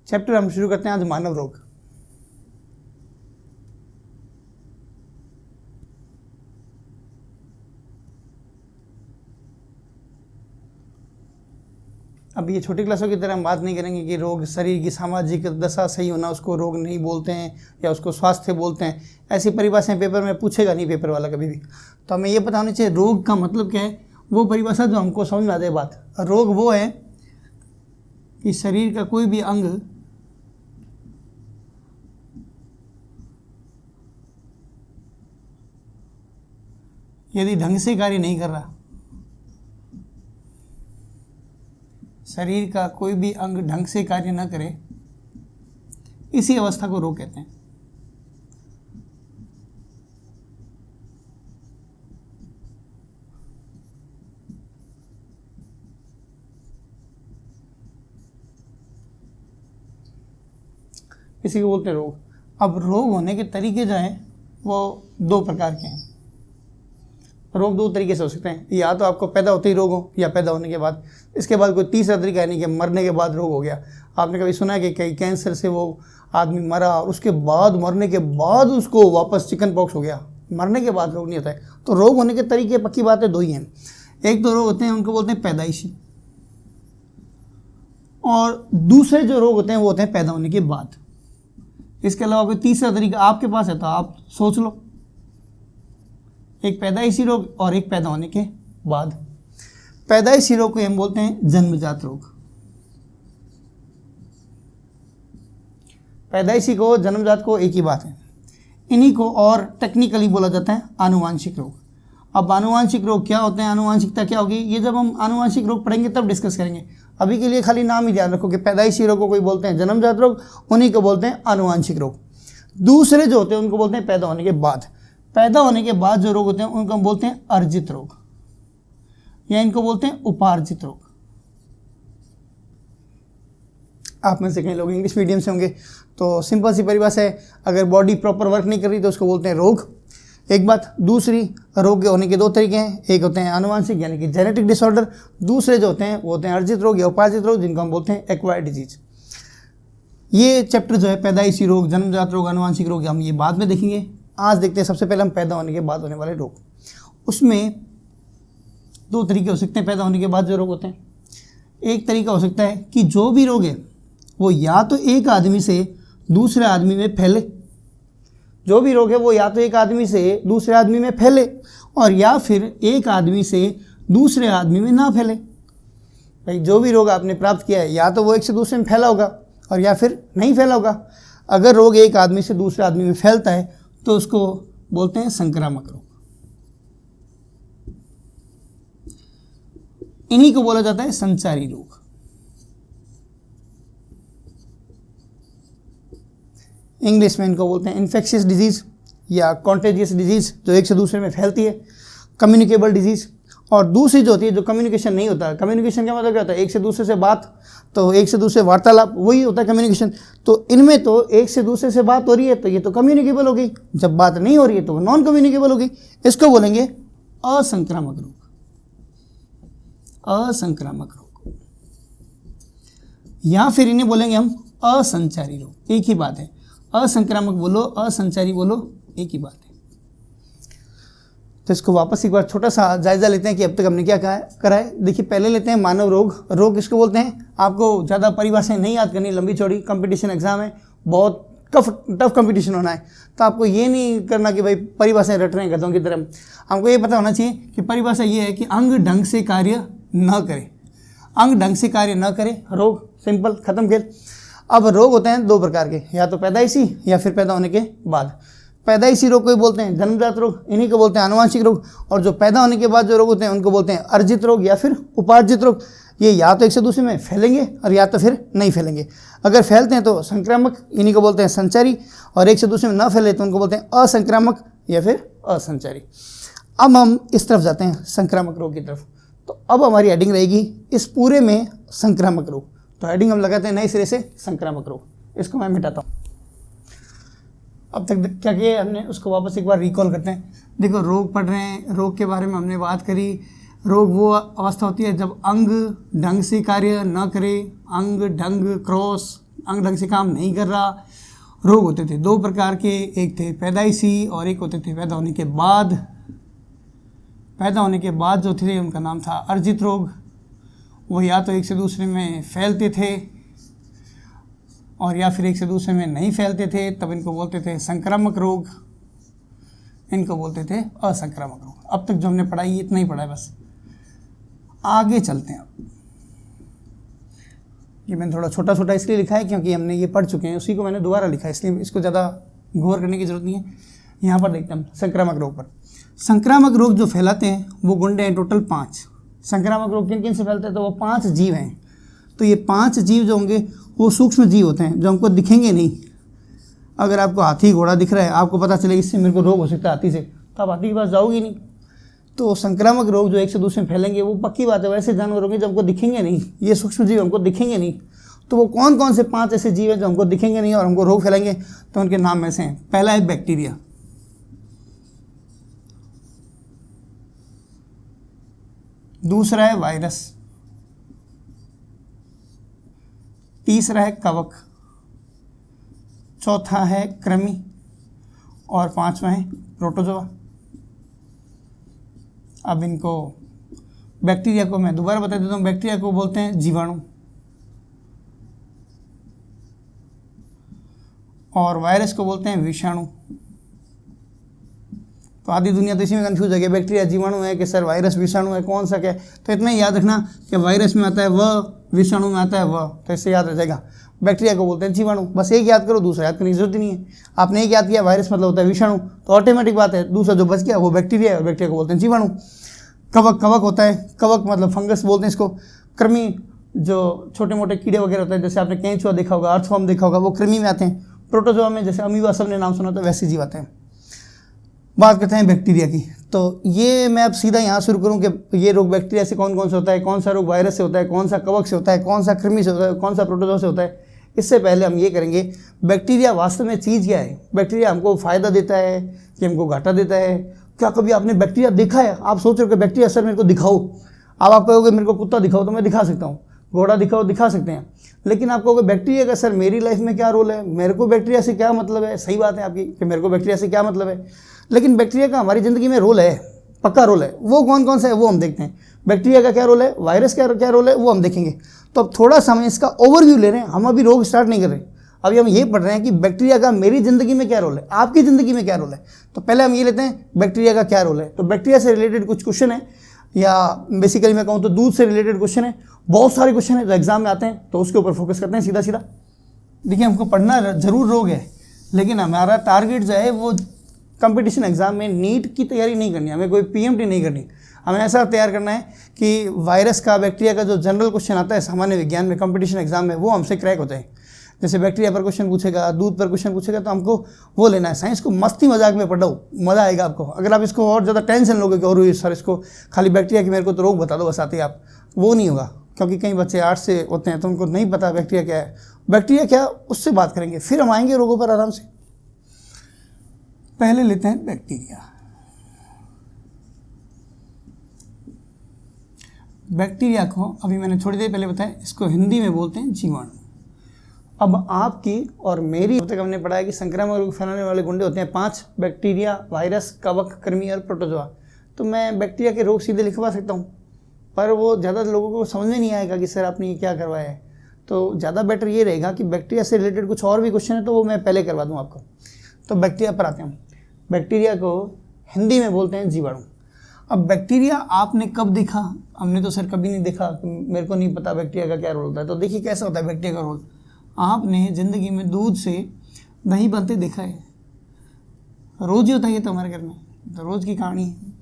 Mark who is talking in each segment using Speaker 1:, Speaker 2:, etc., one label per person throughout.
Speaker 1: Chapter हम शुरू करते हैं आज मानव रोग। अब ये छोटी क्लासों की तरह हम बात नहीं करेंगे कि रोग शरीर की सामाजिक दशा सही होना उसको रोग नहीं बोलते हैं या उसको स्वास्थ्य बोलते हैं। ऐसी परिभाषाएं पेपर में पूछेगा नहीं पेपर वाला कभी भी। तो हमें ये पता होना चाहिए रोग का मतलब क्या है, वो परिभाषा जो हमको समझ में आ जाए बात। रोग वो है कि शरीर का कोई भी अंग यदि ढंग से कार्य नहीं कर रहा, शरीर का कोई भी अंग ढंग से कार्य न करे, इसी अवस्था को रोग कहते हैं। इसी को बोलते हैं रोग। अब रोग होने के तरीके जो हैं वो दो प्रकार के हैं। रोग दो तरीके से हो सकते हैं, या तो आपको पैदा होते ही रोग हो या पैदा होने के बाद। इसके बाद कोई तीसरा तरीका है नहीं कि मरने के बाद रोग हो गया। आपने कभी सुना है कि कई कैंसर से वो आदमी मरा और उसके बाद मरने के बाद उसको वापस चिकन पॉक्स हो गया? मरने के बाद रोग नहीं होता है। तो रोग होने के तरीके पक्की बात है दो ही हैं। एक तो रोग होते हैं उनको बोलते हैं पैदाइशी, और दूसरे जो रोग होते हैं वो होते हैं पैदा होने के बाद। इसके अलावा कोई तीसरा तरीका आपके पास है तो आप सोच लो, एक पैदाइशी रोग और एक पैदा होने के बाद। पैदाइशी रोग को हम बोलते हैं जन्मजात रोग। पैदाइशी को जन्मजात को एक ही बात है। इन्हीं को और टेक्निकली बोला जाता है आनुवांशिक रोग। अब आनुवांशिक रोग क्या होते हैं, आनुवांशिकता क्या होगी, ये जब हम आनुवांशिक रोग पढ़ेंगे तब डिस्कस करेंगे। अभी के लिए खाली नाम ही ध्यान रखो कि पैदाइशी रोग को कोई बोलते हैं जन्मजात रोग, उन्हीं को बोलते हैं आनुवांशिक रोग। दूसरे जो होते हैं उनको बोलते हैं पैदा होने के बाद। पैदा होने के बाद जो रोग होते हैं उनको हम बोलते हैं अर्जित रोग, या इनको बोलते हैं उपार्जित रोग। आप में से कई लोग इंग्लिश मीडियम से होंगे तो सिंपल सी परिभाषा है, अगर बॉडी प्रॉपर वर्क नहीं कर रही तो उसको बोलते हैं रोग। एक बात। दूसरी, रोग के होने के दो तरीके हैं, एक होते हैं आनुवांशिक यानी कि जेनेटिक डिसऑर्डर, दूसरे जो होते हैं वो होते हैं अर्जित रोग या उपार्जित रोग, जिनको हम बोलते हैं एक्वायर्ड डिजीज। ये चैप्टर जो है पैदाइशी रोग, जन्मजात रोग, आनुवांशिक रोग, हम ये बाद में देखेंगे। आज देखते हैं सबसे पहले हम पैदा होने के बाद होने वाले रोग। उसमें दो तरीके हो सकते हैं पैदा होने के बाद जो रोग होते हैं। एक तरीका हो सकता है कि जो भी रोग है वो या तो एक आदमी से दूसरे आदमी में फैले, जो भी रोग है वो या तो एक आदमी से दूसरे आदमी में फैले, और या फिर एक आदमी से दूसरे आदमी में ना फैले। भाई जो भी रोग आपने प्राप्त किया है या तो वो एक से दूसरे में फैला होगा और या फिर नहीं फैला होगा। अगर रोग एक आदमी से दूसरे आदमी में फैलता है तो उसको बोलते हैं संक्रामक रोग। इन्हीं को बोला जाता है संचारी रोग। इंग्लिश में इनको बोलते हैं इन्फेक्शियस डिजीज या कॉन्टेजियस डिजीज, जो एक से दूसरे में फैलती है, कम्युनिकेबल डिजीज। और दूसरी जो होती है जो कम्युनिकेशन नहीं होता। कम्युनिकेशन का मतलब क्या होता है, एक से दूसरे से बात, तो एक से दूसरे वार्तालाप, वही होता है कम्युनिकेशन। तो इनमें तो एक से दूसरे से बात हो रही है तो ये तो कम्युनिकेबल हो गई, जब बात नहीं हो रही है तो वो नॉन कम्युनिकेबल हो गई। इसको बोलेंगे असंक्रामक रोग। असंक्रामक रोग, या फिर इन्हें बोलेंगे हम असंचारी रोग। एक ही बात है, असंक्रामक बोलो असंचारी बोलो, एक ही बात है। तो इसको वापस एक बार छोटा सा जायजा लेते हैं कि अब तक हमने क्या करा है। देखिए पहले लेते हैं मानव रोग। रोग किसको बोलते हैं, आपको ज़्यादा परिभाषाएं नहीं याद करनी, लंबी चौड़ी कंपटीशन एग्जाम है, बहुत टफ कंपटीशन होना है। तो आपको ये नहीं करना कि भाई परिभाषाएं रट रहे हैं गधों की तरह। हमको ये पता होना चाहिए कि परिभाषा ये है कि अंग ढंग से कार्य न करे। अंग ढंग से कार्य न करे, रोग, सिंपल, खत्म खेल। अब रोग होते हैं दो प्रकार के, या तो पैदाइशी या फिर पैदा होने के बाद। पैदाइशी रोग को बोलते हैं जन्मजात रोग, इन्हीं को बोलते हैं आनुवांशिक रोग। और जो पैदा होने के बाद जो रोग होते हैं उनको बोलते हैं अर्जित रोग या फिर उपार्जित रोग। ये या तो एक से दूसरे में फैलेंगे और या तो फिर नहीं फैलेंगे। अगर फैलते हैं तो संक्रामक, इन्हीं को बोलते हैं संचारी, और एक से दूसरे में ना फैले तो उनको बोलते हैं असंक्रामक या फिर असंचारी। अब हम इस तरफ जाते हैं संक्रामक रोग की तरफ। तो अब हमारी हेडिंग रहेगी इस पूरे में संक्रामक रोग। तो हेडिंग हम लगाते हैं नए सिरे से संक्रामक रोग। इसको मैं मिटाता हूँ। अब तक क्या किया हमने उसको वापस एक बार रिकॉल करते हैं। देखो रोग पढ़ रहे हैं, रोग के बारे में हमने बात करी। रोग वो अवस्था होती है जब अंग ढंग से कार्य न करे, अंग ढंग क्रॉस अंग ढंग से काम नहीं कर रहा। रोग होते थे दो प्रकार के, एक थे पैदाइशी और एक होते थे पैदा होने के बाद। पैदा होने के बाद जो थे उनका नाम था अर्जित रोग। वो या तो एक से दूसरे में फैलते थे और या फिर एक से दूसरे में नहीं फैलते थे, तब इनको बोलते थे संक्रामक रोग, इनको बोलते थे असंक्रामक रोग। अब तक जो हमने पढ़ा ये इतना ही पढ़ा है बस। आगे चलते हैं। अब ये मैंने थोड़ा छोटा छोटा इसलिए लिखा है क्योंकि हमने ये पढ़ चुके हैं, उसी को मैंने दोबारा लिखा है, इसलिए इसको ज़्यादा गौर करने की जरूरत नहीं है। यहाँ पर देखते हैं हम संक्रामक रोग पर। संक्रामक रोग जो फैलाते हैं वो गुंडे हैं टोटल 5। संक्रामक रोग किन किन से फैलते हैं? तो वो 5 जीव हैं। तो ये 5 जीव जो होंगे वो सूक्ष्म जीव होते हैं जो हमको दिखेंगे नहीं। अगर आपको हाथी घोड़ा दिख रहा है, आपको पता चले इससे मेरे को रोग हो सकता है हाथी से, तो आप हाथी के पास जाओगे नहीं। तो संक्रामक रोग जो एक से दूसरे में फैलेंगे वो पक्की बात है, वैसे जानवर होंगे जो हमको दिखेंगे नहीं, ये सूक्ष्म जीव हमको दिखेंगे नहीं। तो वो कौन कौन से 5 ऐसे जीव हैं जो हमको दिखेंगे नहीं और हमको रोग फैलाएंगे? तो उनके नाम में से हैं। पहला है बैक्टीरिया, दूसरा है वायरस, तीसरा है कवक, चौथा है कृमि और 5वां है प्रोटोजोआ। अब इनको बैक्टीरिया को मैं दोबारा बता देता हूँ। बैक्टीरिया को बोलते हैं जीवाणु और वायरस को बोलते हैं विषाणु। तो आधी दुनिया तो इसी में कंफ्यूज है कि बैक्टीरिया जीवाणु है कि सर वायरस विषाणु है, कौन सा क्या है। तो इतना ही याद रखना कि वायरस में आता है वह, विषाणु में आता है वह, तो इससे याद रह जाएगा। बैक्टीरिया को बोलते हैं जीवाणु, बस एक याद करो, दूसरा याद करने की जरूरत ही नहीं है। आपने एक याद किया वायरस मतलब होता है विषाणु, तो ऑटोमेटिक बात है, दूसरा जो बच गया वो बैक्टीरिया है और बैक्टीरिया को बोलते हैं जीवाणु। कवक, कवक होता है, कवक मतलब फंगस बोलते हैं इसको। कृमि जो छोटे मोटे कीड़े वगैरह होते हैं, जैसे आपने केंचुआ देखा होगा, अर्थवर्म देखा होगा, वो कृमि में आते हैं। प्रोटोजोआ में जैसे अमीबा सबने नाम सुना होता है वैसे जीव आते हैं। बात करते हैं बैक्टीरिया की। तो ये मैं अब सीधा यहाँ शुरू करूँ कि ये रोग बैक्टीरिया से कौन कौन से होता है, कौन सा रोग वायरस से होता है, कौन सा कवक से होता है, कौन सा कृमि से होता है, कौन सा प्रोटोजोआ से होता है। इससे पहले हम ये करेंगे बैक्टीरिया वास्तव में चीज़ क्या है। बैक्टीरिया हमको फ़ायदा देता है कि हमको घाटा देता है? क्या कभी आपने बैक्टीरिया देखा है? आप सोच रहे हो कि बैक्टीरिया सर मेरे को दिखाओ, अब आप कहोगे मेरे को कुत्ता दिखाओ तो मैं दिखा सकता हूँ, घोड़ा दिखाओ दिखा सकते हैं, लेकिन आप कहोगे बैक्टीरिया का सर मेरी लाइफ में क्या रोल है, मेरे को बैक्टीरिया से क्या मतलब है। सही बात है आपकी कि मेरे को बैक्टीरिया से क्या मतलब है, लेकिन बैक्टीरिया का हमारी ज़िंदगी में रोल है, पक्का रोल है। वो कौन कौन सा है वो हम देखते हैं। बैक्टीरिया का क्या रोल है, वायरस का क्या रोल है वो हम देखेंगे। तो अब थोड़ा सा हम इसका ओवरव्यू ले रहे हैं, हम अभी रोग स्टार्ट नहीं कर रहे। अभी हम ये पढ़ रहे हैं कि बैक्टीरिया का मेरी ज़िंदगी में क्या रोल है, आपकी ज़िंदगी में क्या रोल है। तो पहले हम ये लेते हैं बैक्टीरिया का क्या रोल है। तो बैक्टीरिया से रिलेटेड कुछ क्वेश्चन है, या बेसिकली मैं कहूँ तो दूध से रिलेटेड क्वेश्चन है। बहुत सारे क्वेश्चन है जो एग्जाम में आते हैं, तो उसके ऊपर फोकस करते हैं सीधा सीधा। देखिए हमको पढ़ना जरूर रोग है, लेकिन हमारा टारगेट जो है वो कंपटीशन एग्जाम में नीट की तैयारी नहीं करनी, हमें कोई पीएमटी नहीं करनी। हमें ऐसा तैयार करना है कि वायरस का, बैक्टीरिया का जो जनरल क्वेश्चन आता है सामान्य विज्ञान में कंपटीशन एग्जाम में, वो हमसे क्रैक हो जाए। जैसे बैक्टीरिया पर क्वेश्चन पूछेगा, दूध पर क्वेश्चन पूछेगा, तो हमको वो लेना है। साइंस को मस्ती मजाक में पढ़ो, मज़ा आएगा आपको। अगर आप इसको और ज़्यादा टेंशन लोगे कि और सर इसको खाली बैक्टीरिया की मेरे को तो रोग बता दो बस आते ही आप, वो नहीं होगा। क्योंकि कई बच्चे आर्ट्स से होते हैं तो उनको नहीं पता बैक्टीरिया क्या है। बैक्टीरिया क्या, उससे बात करेंगे, फिर हम आएंगे रोगों पर आराम से। पहले लेते हैं बैक्टीरिया। बैक्टीरिया को अभी मैंने थोड़ी देर पहले बताया, इसको हिंदी में बोलते हैं जीवाणु। अब आपकी और मेरी अब तक हमने पढ़ा है कि संक्रामक रोग फैलाने वाले गुंडे होते हैं 5, बैक्टीरिया, वायरस, कवक, कृमि और प्रोटोजोआ। तो मैं बैक्टीरिया के रोग सीधे लिखवा सकता हूँ, पर वो ज़्यादा लोगों को समझ में नहीं आएगा कि सर आपने ये क्या करवाया है। तो ज़्यादा बेटर ये रहेगा कि बैक्टीरिया से रिलेटेड कुछ और भी क्वेश्चन है तो वो मैं पहले करवा दूँ आपको। तो बैक्टीरिया पर आते हैं। बैक्टीरिया को हिंदी में बोलते हैं जीवाणु। अब बैक्टीरिया आपने कब देखा? हमने तो सर कभी नहीं देखा, मेरे को नहीं पता बैक्टीरिया का क्या रोल होता है। तो देखिए कैसा होता है बैक्टीरिया का रोल। आपने ज़िंदगी में दूध से दही बनते देखा है, रोज़ ही होता है ये तो हमारे घर में, तो रोज़ की कहानी है।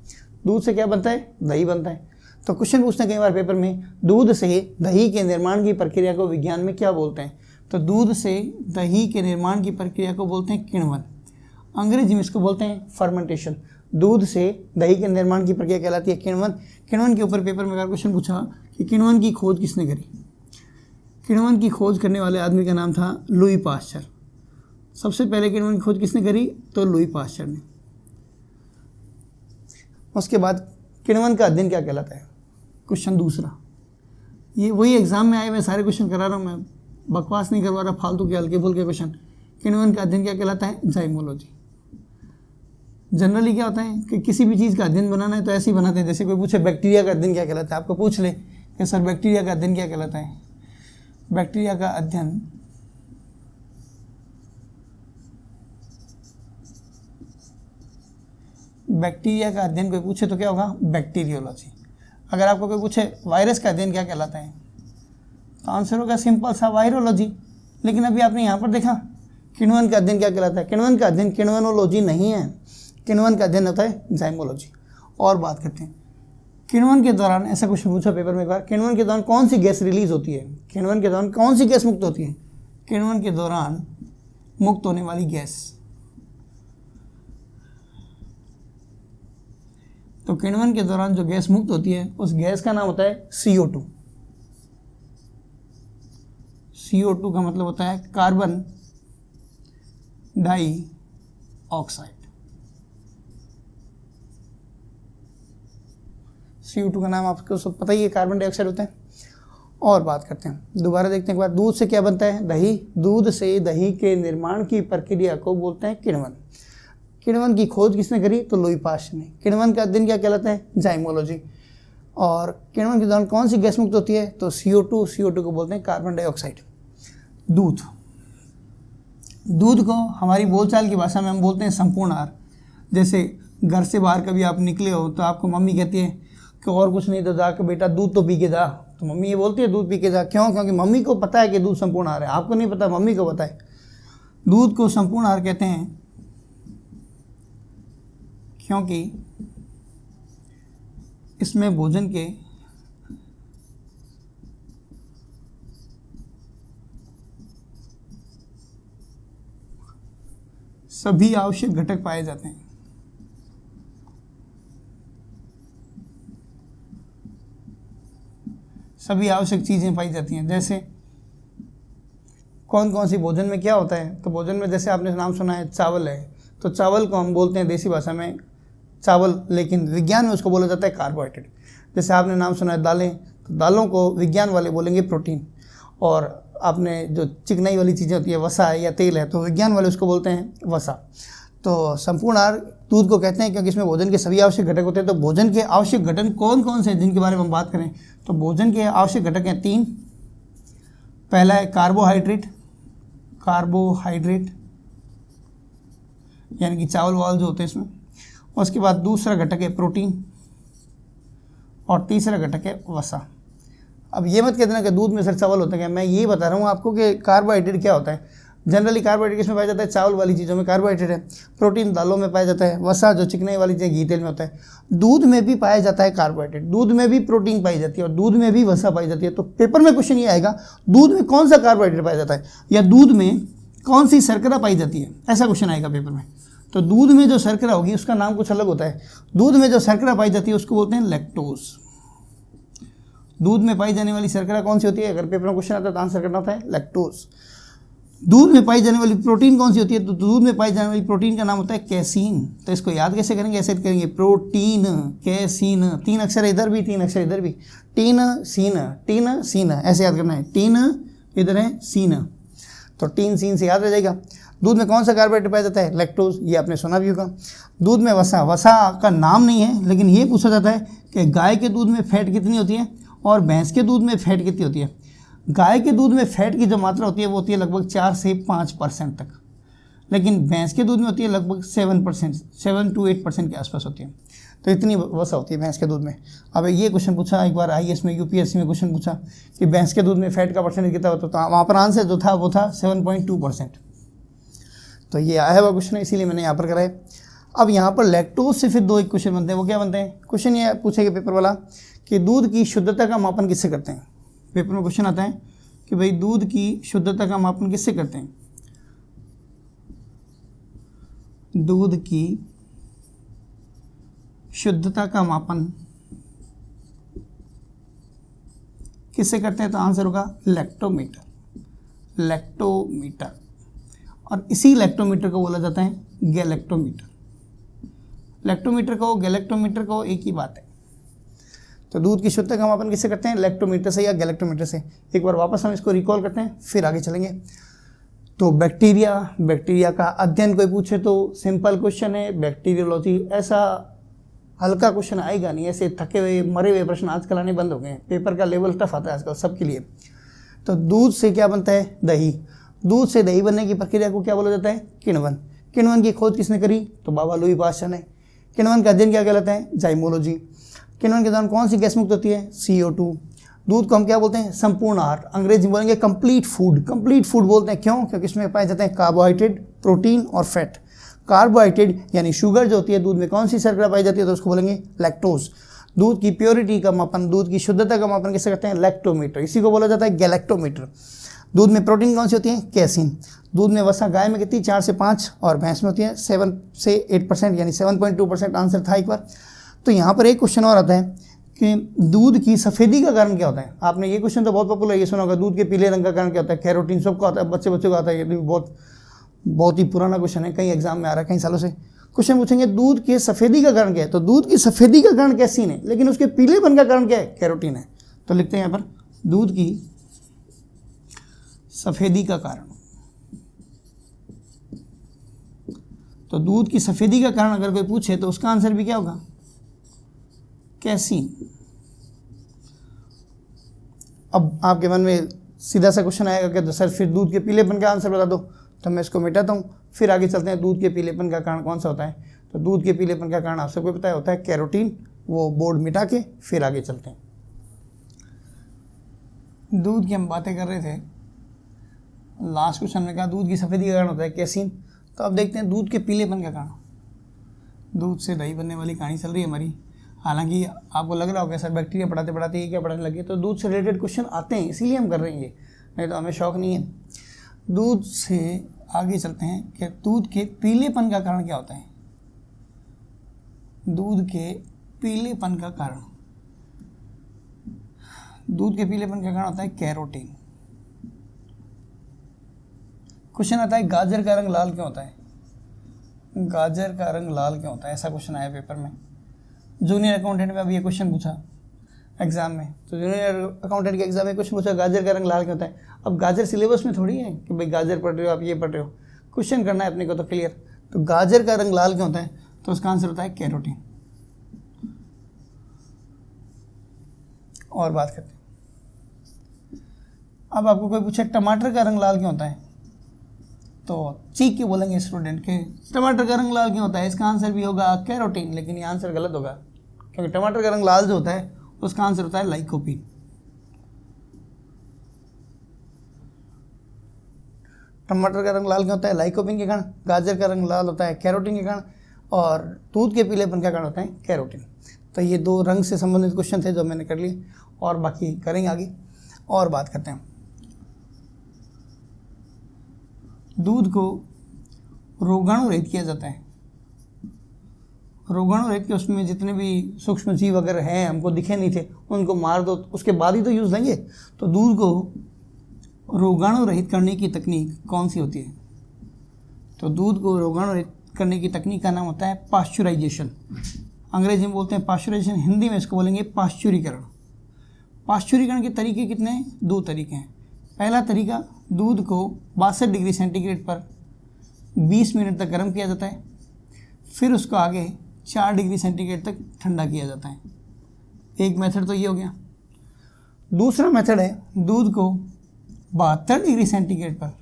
Speaker 1: दूध से क्या बनता है? दही बनता है। तो क्वेश्चन पूछते हैं कई बार पेपर में, दूध से दही के निर्माण की प्रक्रिया को विज्ञान में क्या बोलते हैं? तो दूध से दही के निर्माण की प्रक्रिया को बोलते हैं किण्वन। अंग्रेजी में इसको बोलते हैं फर्मेंटेशन। दूध से दही के निर्माण की प्रक्रिया कहलाती है किण्वन। किण्वन के ऊपर पेपर में क्वेश्चन पूछा कि किण्वन की खोज किसने करी? किण्वन की खोज करने वाले आदमी का नाम था लुई पाश्चर। सबसे पहले किण्वन की खोज किसने करी? तो लुई पाश्चर ने। उसके बाद किण्वन का अध्ययन क्या कहलाता है? क्वेश्चन दूसरा, ये वही एग्जाम में आए, मैं सारे क्वेश्चन करा रहा हूँ मैं, बकवास नहीं करवा रहा, फालतू के हल्के फुल्के क्वेश्चन। किण्वन का अध्ययन क्या कहलाता है? जाइमोलॉजी। जनरली क्या होता है कि किसी भी चीज़ का अध्ययन बनाना है तो ऐसे ही बनाते हैं, जैसे कोई पूछे बैक्टीरिया का अध्ययन क्या कहलाता है, आपको पूछ ले कि सर बैक्टीरिया का अध्ययन क्या कहलाता है। बैक्टीरिया का अध्ययन कोई पूछे तो क्या होगा? बैक्टीरियोलॉजी। अगर आपको कोई पूछे वायरस का अध्ययन क्या कहलाता है तो आंसर होगा सिंपल सा वायरोलॉजी। लेकिन अभी आपने यहाँ पर देखा किण्वन का अध्ययन क्या कहलाता है। किण्वन का अध्ययन किण्वनोलॉजी नहीं है, किण्वन का अध्ययन होता है जाइमोलॉजी। और बात करते हैं किण्वन के दौरान, ऐसा क्वेश्चन पूछा पेपर में एक बार, किण्वन के दौरान कौन सी गैस रिलीज होती है? किण्वन के दौरान कौन सी गैस मुक्त होती है? किण्वन के दौरान मुक्त होने वाली गैस, तो किण्वन के दौरान जो गैस मुक्त होती है उस गैस का नाम होता है CO2। CO2 का मतलब होता है कार्बन डाई ऑक्साइड। CO2 का नाम आपको सब पता ही है, कार्बन डाइऑक्साइड होता है। और बात करते हैं, दोबारा देखते हैं एक बार, दूध से क्या बनता है? दही। दूध से दही के निर्माण की प्रक्रिया को बोलते हैं किण्वन। किण्वन की खोज किसने करी? तो लुई पाश्चर ने। किण्वन का अध्ययन क्या कहलाता है? जाइमोलॉजी। और किण्वन के दौरान कौन सी गैस मुक्त होती है? तो CO2। CO2 को बोलते हैं कार्बन डाइऑक्साइड। दूध, दूध को हमारी बोलचाल की भाषा में हम बोलते हैं संपूर्ण आहार। जैसे घर से बाहर कभी आप निकले हो तो आपको मम्मी कहती है कि और कुछ नहीं तो जाकर बेटा दूध तो पी के जा, तो मम्मी ये बोलती है दूध पी के जा। क्यों? क्योंकि मम्मी को पता है कि दूध संपूर्ण आहार है, आपको नहीं पता, मम्मी को पता है। दूध को संपूर्ण आहार कहते हैं क्योंकि इसमें भोजन के सभी आवश्यक घटक पाए जाते हैं। सभी आवश्यक चीज़ें पाई जाती हैं। जैसे कौन कौन सी भोजन में क्या होता है? तो भोजन में जैसे आपने नाम सुना है चावल है, तो चावल को हम बोलते हैं देसी भाषा में चावल, लेकिन विज्ञान में उसको बोला जाता है कार्बोहाइड्रेट। जैसे आपने नाम सुना है दालें, तो दालों को विज्ञान वाले बोलेंगे प्रोटीन। और आपने जो चिकनाई वाली चीज़ें होती है, वसा है या तेल है, तो विज्ञान वाले उसको बोलते हैं वसा। तो संपूर्ण आहार दूध को कहते हैं क्योंकि इसमें भोजन के सभी आवश्यक घटक होते हैं। तो भोजन के आवश्यक घटक कौन कौन से हैं जिनके बारे में हम बात करें तो भोजन के आवश्यक घटक हैं 3। पहला है कार्बोहाइड्रेट, यानी कि चावल वावल जो होते हैं इसमें। उसके बाद दूसरा घटक है प्रोटीन और तीसरा घटक है वसा। अब ये मत कह देना कि दूध में सर चावल होता है, मैं ये बता रहा हूँ आपको कि कार्बोहाइड्रेट क्या होता है। जनरली कार्बोहाइड्रेट किसमें पाया जाता है? चावल वाली चीज़ों में कार्बोहाइड्रेट है। प्रोटीन दालों में पाया जाता है। वसा जो चिकनाई वाली चीज़ घी तेल में होता है। दूध में भी पाया जाता है कार्बोहाइड्रेट, दूध में भी प्रोटीन पाई जाती है और दूध में भी वसा पाई जाती है। तो पेपर में क्वेश्चन ये आएगा दूध में कौन सा कार्बोहाइड्रेट पाया जाता है या दूध में कौन सी शर्करा पाई जाती है, ऐसा क्वेश्चन आएगा पेपर में। तो दूध में जो शर्करा होगी उसका नाम कुछ अलग होता है। दूध में जो शर्करा पाई जाती है उसको बोलते हैं लैक्टोज। दूध में पाई जाने वाली शर्करा कौन सी होती है? अगर पेपर में क्वेश्चन आता है तो आंसर करना होता है लैक्टोज। दूध में पाई जाने वाली प्रोटीन कौन सी होती है? तो दूध में पाई जाने वाली प्रोटीन का नाम होता है कैसीन। तो इसको याद कैसे करेंगे? ऐसे करेंगे प्रोटीन कैसीन, 3 अक्षर इधर भी 3 अक्षर इधर भी, टीन सीन, ऐसे याद करना है। टीन इधर है सीन, तो टीन सीन से याद रह जाएगा। दूध में कौन सा कार्बोहाइड्रेट पाया जाता है? लैक्टोज, ये आपने सुना भी होगा। दूध में वसा का नाम नहीं है, लेकिन ये पूछा जाता है कि गाय के दूध में फैट कितनी होती है और भैंस के दूध में फैट कितनी होती है। गाय के दूध में फैट की जो मात्रा होती है वो होती है लगभग 4 से 5% तक, लेकिन भैंस के दूध में होती है लगभग 7% 7 to 8% के आसपास होती है। तो इतनी वसा होती है भैंस के दूध में। अब ये क्वेश्चन पूछा एक बार IAS में, UPSC में क्वेश्चन पूछा कि भैंस के दूध में फैट का परसेंटेज कितना होता, तो वहाँ पर आंसर जो था वो था 7.2%। तो ये आया हुआ क्वेश्चन है, इसीलिए मैंने यहाँ पर कराया। अब यहाँ पर लैक्टोज से फिर 2 एक क्वेश्चन बनते हैं। वो क्या बनते हैं? क्वेश्चन ये पूछेगा पेपर वाला कि दूध की शुद्धता का मापन किससे करते हैं। पेपर में क्वेश्चन आता है कि भाई दूध की शुद्धता का मापन किससे करते हैं। दूध की शुद्धता का मापन किससे करते हैं? तो आंसर होगा लैक्टोमीटर। और इसी लैक्टोमीटर को बोला जाता है गैलेक्टोमीटर। लैक्टोमीटर को गैलेक्टोमीटर को एक ही बात है। तो दूध की शुद्धता का मापन किससे करते हैं? लैक्टोमीटर से या गैलेक्टोमीटर से। एक बार वापस हम इसको रिकॉल करते हैं, फिर आगे चलेंगे। तो बैक्टीरिया का अध्ययन कोई पूछे तो सिंपल क्वेश्चन है, बैक्टीरियोलॉजी। ऐसा हल्का क्वेश्चन आएगा नहीं, ऐसे थके हुए मरे हुए प्रश्न आजकल आने बंद हो गए हैं। पेपर का लेवल टफ आता है आजकल सबके लिए। तो दूध से क्या बनता है? दही। दूध से दही बनने की प्रक्रिया को क्या बोला जाता है? किण्वन। किण्वन की खोज किसने करी? तो बाबा लुई पास्चर ने। किण्वन का अध्ययन क्या कहलाता है? जाइमोलॉजी। किण्वन के दौरान कौन सी गैस मुक्त होती है? CO2। दूध को हम क्या बोलते हैं? संपूर्ण आहार। अंग्रेजी में बोलेंगे कंप्लीट फूड। कंप्लीट फूड बोलते हैं क्यों? क्योंकि इसमें पाए जाते हैं कार्बोहाइड्रेट, प्रोटीन और फैट। कार्बोहाइड्रेट यानी शुगर जो होती है दूध में, कौन सी शर्करा पाई जाती है? तो उसको बोलेंगे लैक्टोज। दूध की प्योरिटी का मापन, दूध की शुद्धता का मापन किससे करते हैं? लैक्टोमीटर। इसी को बोला जाता है गैलेक्टोमीटर। दूध में प्रोटीन कौन सी होती है? कैसीन। दूध में वसा गाय में कितनी? 4 से 5 और भैंस में होती है 7 से 8%, यानी 7.2% आंसर था एक बार। तो यहाँ पर एक क्वेश्चन और आता है कि दूध की सफ़ेदी का कारण क्या होता है? आपने ये क्वेश्चन तो बहुत पॉपुलर ये सुना होगा, दूध के पीले रंग का कारण क्या होता है? कैरोटीन। सबको आता है, बच्चों को आता है। ये बहुत ही पुराना क्वेश्चन है, कई एग्जाम में आ रहा है कई सालों से। क्वेश्चन पूछेंगे दूध के सफ़ेदी का कारण क्या है? तो दूध की सफ़ेदी का कारण कैसीन है, लेकिन उसके पीलेपन का कारण क्या है? कैरोटीन है। तो लिखते हैं यहाँ पर दूध की सफ़ेदी का कारण। तो दूध की सफ़ेदी का कारण अगर कोई पूछे तो उसका आंसर भी क्या होगा? कैसीन। अब आपके मन में सीधा सा क्वेश्चन आएगा कि सर फिर दूध के पीलेपन का आंसर बता दो, तो मैं इसको मिटाता हूँ, फिर आगे चलते हैं। दूध के पीलेपन का कारण कौन सा होता है? तो दूध के पीलेपन का कारण आप सबको पता होता है कैरोटीन। वो बोर्ड मिटा के फिर आगे चलते हैं। दूध की हम बातें कर रहे थे, लास्ट क्वेश्चन में कहा दूध की सफ़ेदी का कारण होता है कैसीन। तो अब देखते हैं दूध के पीलेपन का कारण। दूध से दही बनने वाली कहानी चल रही है हमारी। हालांकि आपको लग रहा होगा सर बैक्टीरिया पढ़ाते पढ़ाते ये क्या पढ़ाने लगे, तो दूध से रिलेटेड क्वेश्चन आते हैं इसीलिए हम कर रहे हैं ये, नहीं तो हमें शौक नहीं है। दूध से आगे चलते हैं कि दूध के पीलेपन का कारण क्या होता है? दूध के पीलेपन का कारण, दूध के पीलेपन का कारण होता है कैरोटीन। क्वेश्चन आता है गाजर का रंग लाल क्यों होता है? गाजर का रंग लाल क्यों होता है? ऐसा क्वेश्चन आया पेपर में। जूनियर अकाउंटेंट में अभी ये क्वेश्चन पूछा एग्जाम में। तो जूनियर अकाउंटेंट के एग्जाम में क्वेश्चन पूछा गाजर का रंग लाल क्यों होता है। अब गाजर सिलेबस में थोड़ी है कि भाई गाजर पढ़ रहे हो आप, ये पढ़ रहे हो। क्वेश्चन करना है अपने को तो क्लियर। तो गाजर का रंग लाल क्यों होता है? तो उसका आंसर होता है कैरोटीन। और बात करते हैं। अब आपको कोई पूछे टमाटर का रंग लाल क्यों होता है, तो चीख के बोलेंगे स्टूडेंट के टमाटर का रंग लाल क्यों होता है? इसका आंसर भी होगा कैरोटीन, लेकिन ये आंसर गलत होगा, क्योंकि टमाटर का रंग लाल जो होता है उसका आंसर होता है लाइकोपीन। टमाटर का रंग लाल क्यों होता है? लाइकोपीन के कारण। गाजर का रंग लाल होता है कैरोटीन के कारण, और दूध के पीलेपन का कारण होता है कैरोटीन। तो ये 2 रंग से संबंधित क्वेश्चन थे जो मैंने कर लिए, और बाकी करेंगे आगे। और बात करते हैं, दूध को रोगाणु रहित किया जाता है। रोगाणु रहित के उसमें जितने भी सूक्ष्म जीव अगर हैं हमको दिखे नहीं थे उनको मार दो, उसके बाद ही तो यूज़ लेंगे। तो दूध को रोगाणु रहित करने की तकनीक कौन सी होती है? तो दूध को रोगाणु रहित करने की तकनीक का नाम होता है पाश्चुराइजेशन। अंग्रेजी में बोलते हैं पाश्चुराइजेशन, हिंदी में इसको बोलेंगे पाश्चुरीकरण। पाश्चुरीकरण के तरीके कितने हैं? 2 तरीके हैं। पहला तरीका, दूध को 62 डिग्री सेंटीग्रेड पर 20 मिनट तक गर्म किया जाता है, फिर उसको आगे 4 डिग्री सेंटीग्रेड तक ठंडा किया जाता है। एक मेथड तो ये हो गया। दूसरा मेथड है दूध को 72 डिग्री सेंटीग्रेड पर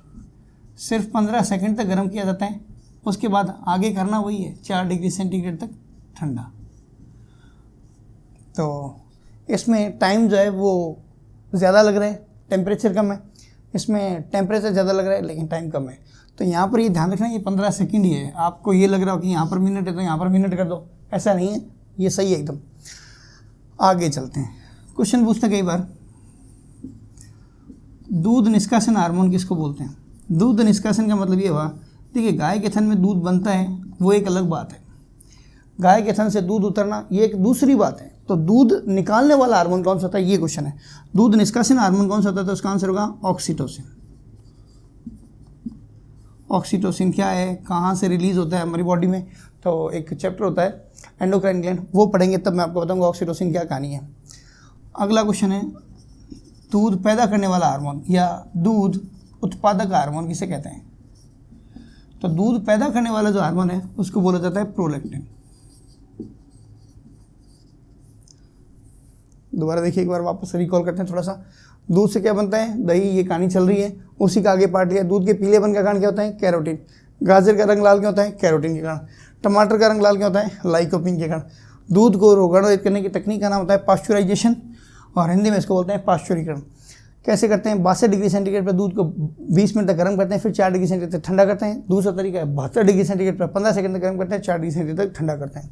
Speaker 1: सिर्फ 15 सेकंड तक गर्म किया जाता है, उसके बाद आगे करना वही है 4 डिग्री सेंटीग्रेड तक ठंडा। तो इसमें टाइम जो है वो ज़्यादा लग रहा है, टेम्परेचर कम है। इसमें टेम्परेचर ज़्यादा लग रहा है लेकिन टाइम कम है। तो यहाँ पर ये ध्यान रखना ये 15 सेकंड ही है। आपको ये लग रहा हो कि यहाँ पर मिनट है तो यहाँ पर मिनट कर दो, ऐसा नहीं है, ये सही है एकदम। आगे चलते हैं। क्वेश्चन पूछते कई बार, दूध निष्कासन हार्मोन किसको बोलते हैं? दूध निष्कासन का मतलब ये हुआ, देखिए गाय के थन में दूध बनता है वो एक अलग बात है, गाय के थन से दूध उतरना ये एक दूसरी बात है। तो दूध निकालने वाला हार्मोन कौन सा होता है, ये क्वेश्चन है। दूध निष्कासन हार्मोन कौन सा होता है? तो उसका आंसर होगा ऑक्सीटोसिन। ऑक्सीटोसिन क्या है, कहाँ से रिलीज होता है हमारी बॉडी में? तो एक चैप्टर होता है एंडोक्राइन ग्लैंड, वो पढ़ेंगे तब मैं आपको बताऊंगा ऑक्सीटोसिन क्या कहानी है। अगला क्वेश्चन है, दूध पैदा करने वाला हार्मोन या दूध उत्पादक हार्मोन किसे कहते हैं? तो दूध पैदा करने वाला जो हार्मोन है उसको बोला जाता है प्रोलैक्टिन। दोबारा देखिए, एक बार वापस रिकॉल करते हैं थोड़ा सा। दूध से क्या बनता है? दही। ये कहानी चल रही है, उसी का आगे पार्ट लिया। दूध के पीलेपन का कारण क्या होता है? कैरोटीन। गाजर का रंग लाल क्या होता है? कैरोटीन के कारण। टमाटर का रंग लाल क्या होता है? लाइकोपीन के कारण। दूध को रोगाणुरहित करने की तकनीक का नाम होता है पाश्चराइजेशन, और हिंदी में इसको बोलते हैं पाश्चुरीकरण। कैसे करते हैं? 62 डिग्री सेंटीग्रेड पर दूध को 20 मिनट तक गर्म करते हैं, फिर 4 डिग्री सेंटीग्रेड तक ठंडा करते हैं। दूसरा तरीका है 72 डिग्री सेंटीग्रेड पर 15 सेकंड तक गर्म करते हैं, 4 डिग्री सेंटीग्रेड तक ठंडा करते हैं।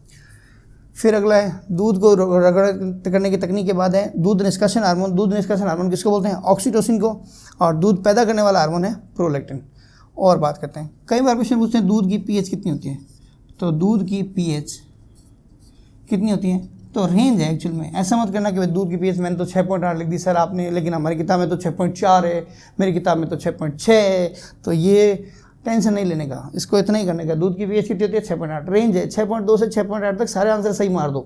Speaker 1: फिर अगला है दूध को रगड़ करने की तकनीक के बाद है दूध निष्कासन हार्मोन। दूध निष्कासन हार्मोन किसको बोलते हैं? ऑक्सीटोसिन को। और दूध पैदा करने वाला हार्मोन है प्रोलैक्टिन। और बात करते हैं, कई बार क्वेश्चन पूछते हैं दूध की पीएच कितनी होती है? तो दूध की पीएच कितनी होती है? तो रेंज है एक्चुअल में। ऐसा मत करना कि भाई दूध की पीएच मैंने तो 6.8 लिख दी सर आपने, लेकिन हमारी किताब में तो 6.4 है, मेरी किताब में तो 6.6 है। तो ये टेंशन नहीं लेने का, इसको इतना ही करने का। दूध की पीएच कितनी होती है? 6.8। रेंज है 6.2 से 6.8 तक, सारे आंसर सही मार दो।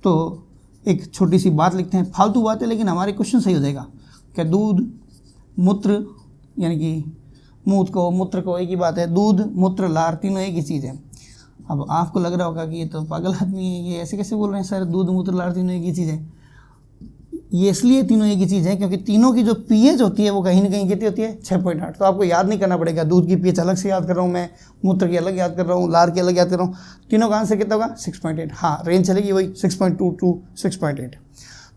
Speaker 1: तो एक छोटी सी बात लिखते हैं, फालतू बात है लेकिन हमारे क्वेश्चन सही हो जाएगा। क्या दूध मूत्र यानी कि मूत्र को एक ही बात है। दूध मूत्र लार तीनों एक ही चीज़ है। अब आपको लग रहा होगा कि ये तो पागल आदमी है, ये ऐसे कैसे बोल रहे हैं सर, दूध मूत्र लार तीनों एक ही चीज़ है। ये इसलिए तीनों एक ही चीज़ है क्योंकि तीनों की जो पीएच होती है वो कहीं ना कहीं कितनी होती है? 6.8। तो आपको याद नहीं करना पड़ेगा दूध की पीएच अलग से याद कर रहा हूँ मैं, मूत्र की अलग याद कर रहा हूँ, लार की अलग याद कर रहा हूँ। तीनों का आंसर कितना होगा? 6.8। हाँ, रेंज चलेगी वही 6.2 to 6.8।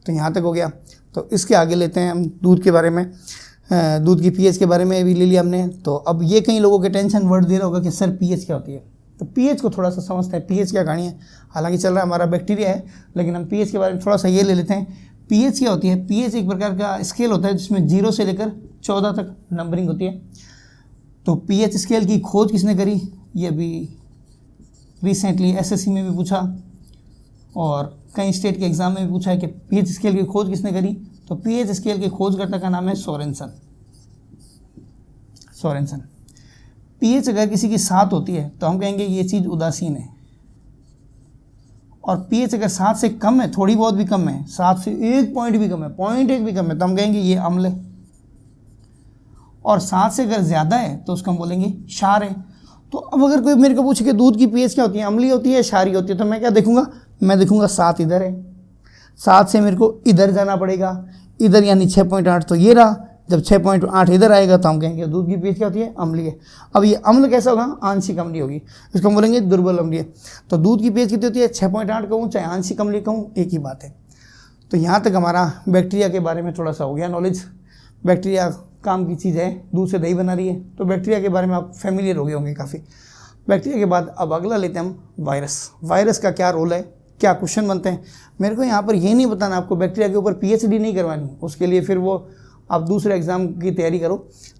Speaker 1: तो यहाँ तक हो गया। तो इसके आगे लेते हैं हम दूध के बारे में, दूध की पीएच के बारे में भी ले लिया हमने। तो अब ये कई लोगों के टेंशन वर्ड दे रहा होगा कि सर पीएच क्या होती है। तो पीएच को थोड़ा सा समझते हैं, पीएच क्या कहानी है। हालांकि चल रहा है हमारा बैक्टीरिया है, लेकिन हम पीएच के बारे में थोड़ा सा ये ले लेते हैं। पीएच क्या होती है? पीएच एक प्रकार का स्केल होता है जिसमें 0 से लेकर 14 तक नंबरिंग होती है। तो पीएच स्केल की खोज किसने करी? ये अभी रिसेंटली एसएससी में भी पूछा और कई स्टेट के एग्जाम में भी पूछा है कि पीएच स्केल की खोज किसने करी। तो पीएच स्केल के खोजकर्ता का नाम है सोरेनसन। पीएच अगर किसी की 7 होती है तो हम कहेंगे ये चीज़ उदासीन है, और पीएच अगर 7 से कम है, थोड़ी बहुत भी कम है, 7 से 1 पॉइंट भी कम है, 0.1 भी कम है, तो हम कहेंगे ये अम्ल है। और 7 से अगर ज़्यादा है तो उसको हम बोलेंगे क्षार है। तो अब अगर कोई मेरे को पूछे कि दूध की पीएच क्या होती है, अम्लीय होती है या क्षारीय होती है, तो मैं क्या देखूंगा? मैं देखूंगा 7 इधर है, 7 से मेरे को इधर जाना पड़ेगा, इधर यानी 6.8 तो ये रहा। जब 6.8 इधर आएगा तो हम कहेंगे दूध की पीएच क्या होती है? अम्लीय। अब ये अम्ल कैसा होगा? आंशिक अम्लीय होगी, इसको हम बोलेंगे दुर्बल अम्लीय। तो दूध की पीएच कितनी होती है? 6.8 कहूँ चाहे आंशिक अम्लीय कहूँ एक ही बात है। तो यहाँ तक हमारा बैक्टीरिया के बारे में थोड़ा सा हो गया नॉलेज। बैक्टीरिया काम की चीज़ है, दूध से दही बना रही है, तो बैक्टीरिया के बारे में आप फैमिलियर हो गए होंगे काफ़ी। बैक्टीरिया के बाद अब अगला लेते हैं हम वायरस। वायरस का क्या रोल है, क्या क्वेश्चन बनते हैं? मेरे को यहाँ पर ये नहीं बताना आपको बैक्टीरिया के ऊपर पीएचडी नहीं करवानी, उसके लिए फिर वो आप दूसरे एग्जाम की तैयारी करो।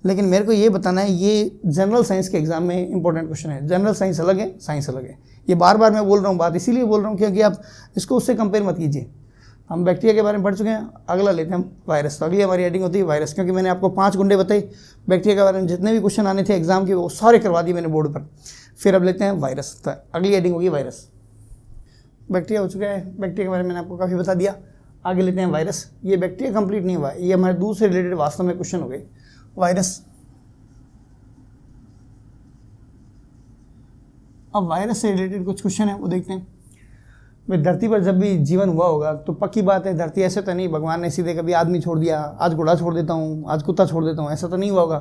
Speaker 1: लेकिन मेरे को ये बताना है, ये जनरल साइंस के एग्जाम में इंपॉर्टेंट क्वेश्चन है। जनरल साइंस अलग है, साइंस अलग है। ये बार बार मैं बोल रहा हूँ बात, इसीलिए बोल रहा हूँ क्योंकि आप इसको उससे कंपेयर मत कीजिए। हम बैक्टीरिया के बारे में पढ़ चुके हैं, अगला लेते हैं हम वायरस। तो अगली हमारी हेडिंग होती है वायरस, क्योंकि मैंने आपको 5 गुंडे बताए बैक्टीरिया के बारे में, जितने भी क्वेश्चन आने थे एग्जाम के वो सारे करवा दिए मैंने बोर्ड पर। फिर अब लेते हैं वायरस। तो अगली हेडिंग होगी वायरस। बैक्टीरिया हो चुका है, बैक्टीरिया के बारे में मैंने आपको काफ़ी बता दिया। आगे लेते हैं वायरस। ये बैक्टीरिया कंप्लीट नहीं हुआ, ये हमारे दूध से रिलेटेड वास्तव में क्वेश्चन हो गए। वायरस, अब वायरस से रिलेटेड कुछ क्वेश्चन है वो देखते हैं। भाई धरती पर जब भी जीवन हुआ होगा तो पक्की बात है, धरती ऐसे तो नहीं भगवान ने सीधे कभी आदमी छोड़ दिया, आज घोड़ा छोड़ देता हूँ, आज कुत्ता छोड़ देता हूँ, ऐसा तो नहीं हुआ होगा।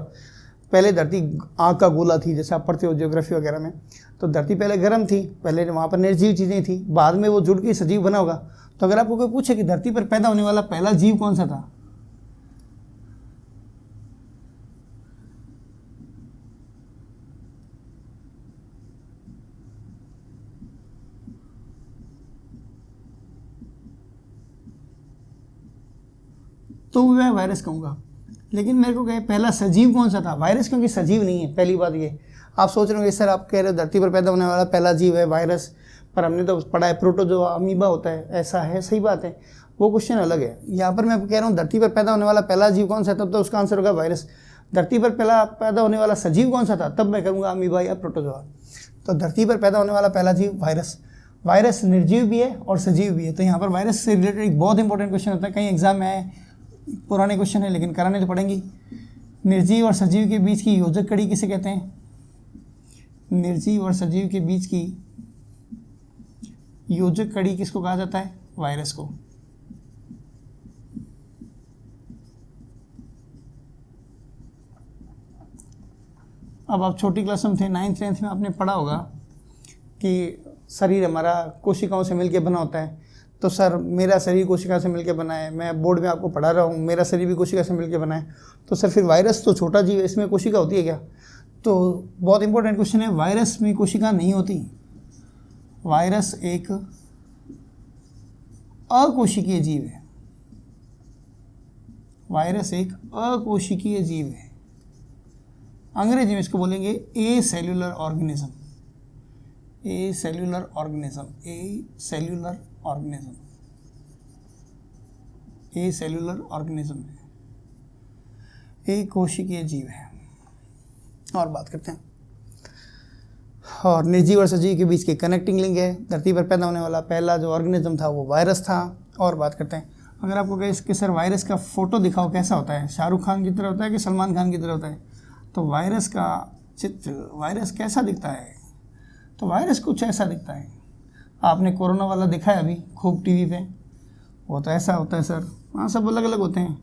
Speaker 1: पहले धरती आग का गोला थी, जैसे आप पढ़ते हो ज्योग्राफी वगैरह में। तो धरती पहले गर्म थी, पहले वहाँ पर निर्जीव चीज़ें थी, बाद में वो जुड़ के सजीव बना होगा। तो अगर आपको कोई पूछे कि धरती पर पैदा होने वाला पहला जीव कौन सा था, तो मैं वायरस कहूँगा। लेकिन मेरे को कहे पहला सजीव कौन सा था, वायरस क्योंकि सजीव नहीं है। पहली बात ये आप सोच रहे होंगे सर आप कह रहे हो धरती पर पैदा होने वाला पहला जीव है वायरस, पर हमने तो पढ़ा है प्रोटोजोआ अमीबा होता है, ऐसा है, सही बात है, वो क्वेश्चन अलग है। यहाँ पर मैं कह रहा हूँ धरती पर पैदा होने वाला पहला जीव कौन सा, तब तो उसका आंसर होगा वायरस। धरती पर पहला पैदा होने वाला सजीव कौन सा था, तब मैं कहूँगा अमीबा या प्रोटोजोआ। तो धरती पर पैदा होने वाला पहला जीव वायरस। वायरस निर्जीव भी है और सजीव भी है। तो यहाँ पर वायरस से रिलेटेड एक बहुत इंपॉर्टेंट क्वेश्चन होता है, कई एग्जाम में है, पुराने क्वेश्चन है लेकिन कराने तो पड़ेंगी। निर्जीव और सजीव के बीच की योजक कड़ी किसे कहते हैं? निर्जीव और सजीव के बीच की योजक कड़ी किसको कहा जाता है? वायरस को। अब आप छोटी क्लास में थे, 9th 10th में आपने पढ़ा होगा कि शरीर हमारा कोशिकाओं से मिलकर बना होता है। तो सर मेरा शरीर कोशिका से मिलकर बना है, मैं बोर्ड में आपको पढ़ा रहा हूँ मेरा शरीर भी कोशिका से मिलकर बना है। तो सर फिर वायरस तो छोटा जीव है, इसमें कोशिका होती है क्या? तो बहुत इंपॉर्टेंट क्वेश्चन है, वायरस में कोशिका नहीं होती। वायरस एक अकोशिकीय जीव है। वायरस एक अकोशिकीय जीव है। अंग्रेजी में इसको बोलेंगे ए सेल्यूलर ऑर्गेनिज्म। ए सेल्यूलर ऑर्गेनिज्म, ए सेल्यूलर ऑर्गेनिज्म, ए सेल्यूलर ऑर्गेनिज्म है, एक कोशिकीय जीव है। और बात करते हैं, और निर्जीव और सजीव के बीच की कनेक्टिंग लिंक है। धरती पर पैदा होने वाला पहला जो ऑर्गेनिज्म था वो वायरस था। और बात करते हैं, अगर आपको कहे कि सर वायरस का फोटो दिखाओ कैसा होता है, शाहरुख खान की तरह होता है कि सलमान खान की तरह होता है, तो वायरस का चित्र, वायरस कैसा दिखता है? तो वायरस कुछ ऐसा दिखता है। आपने कोरोना वाला देखा है अभी खूब टीवी पे, वो तो ऐसा होता है सर। हाँ, सब अलग अलग होते हैं,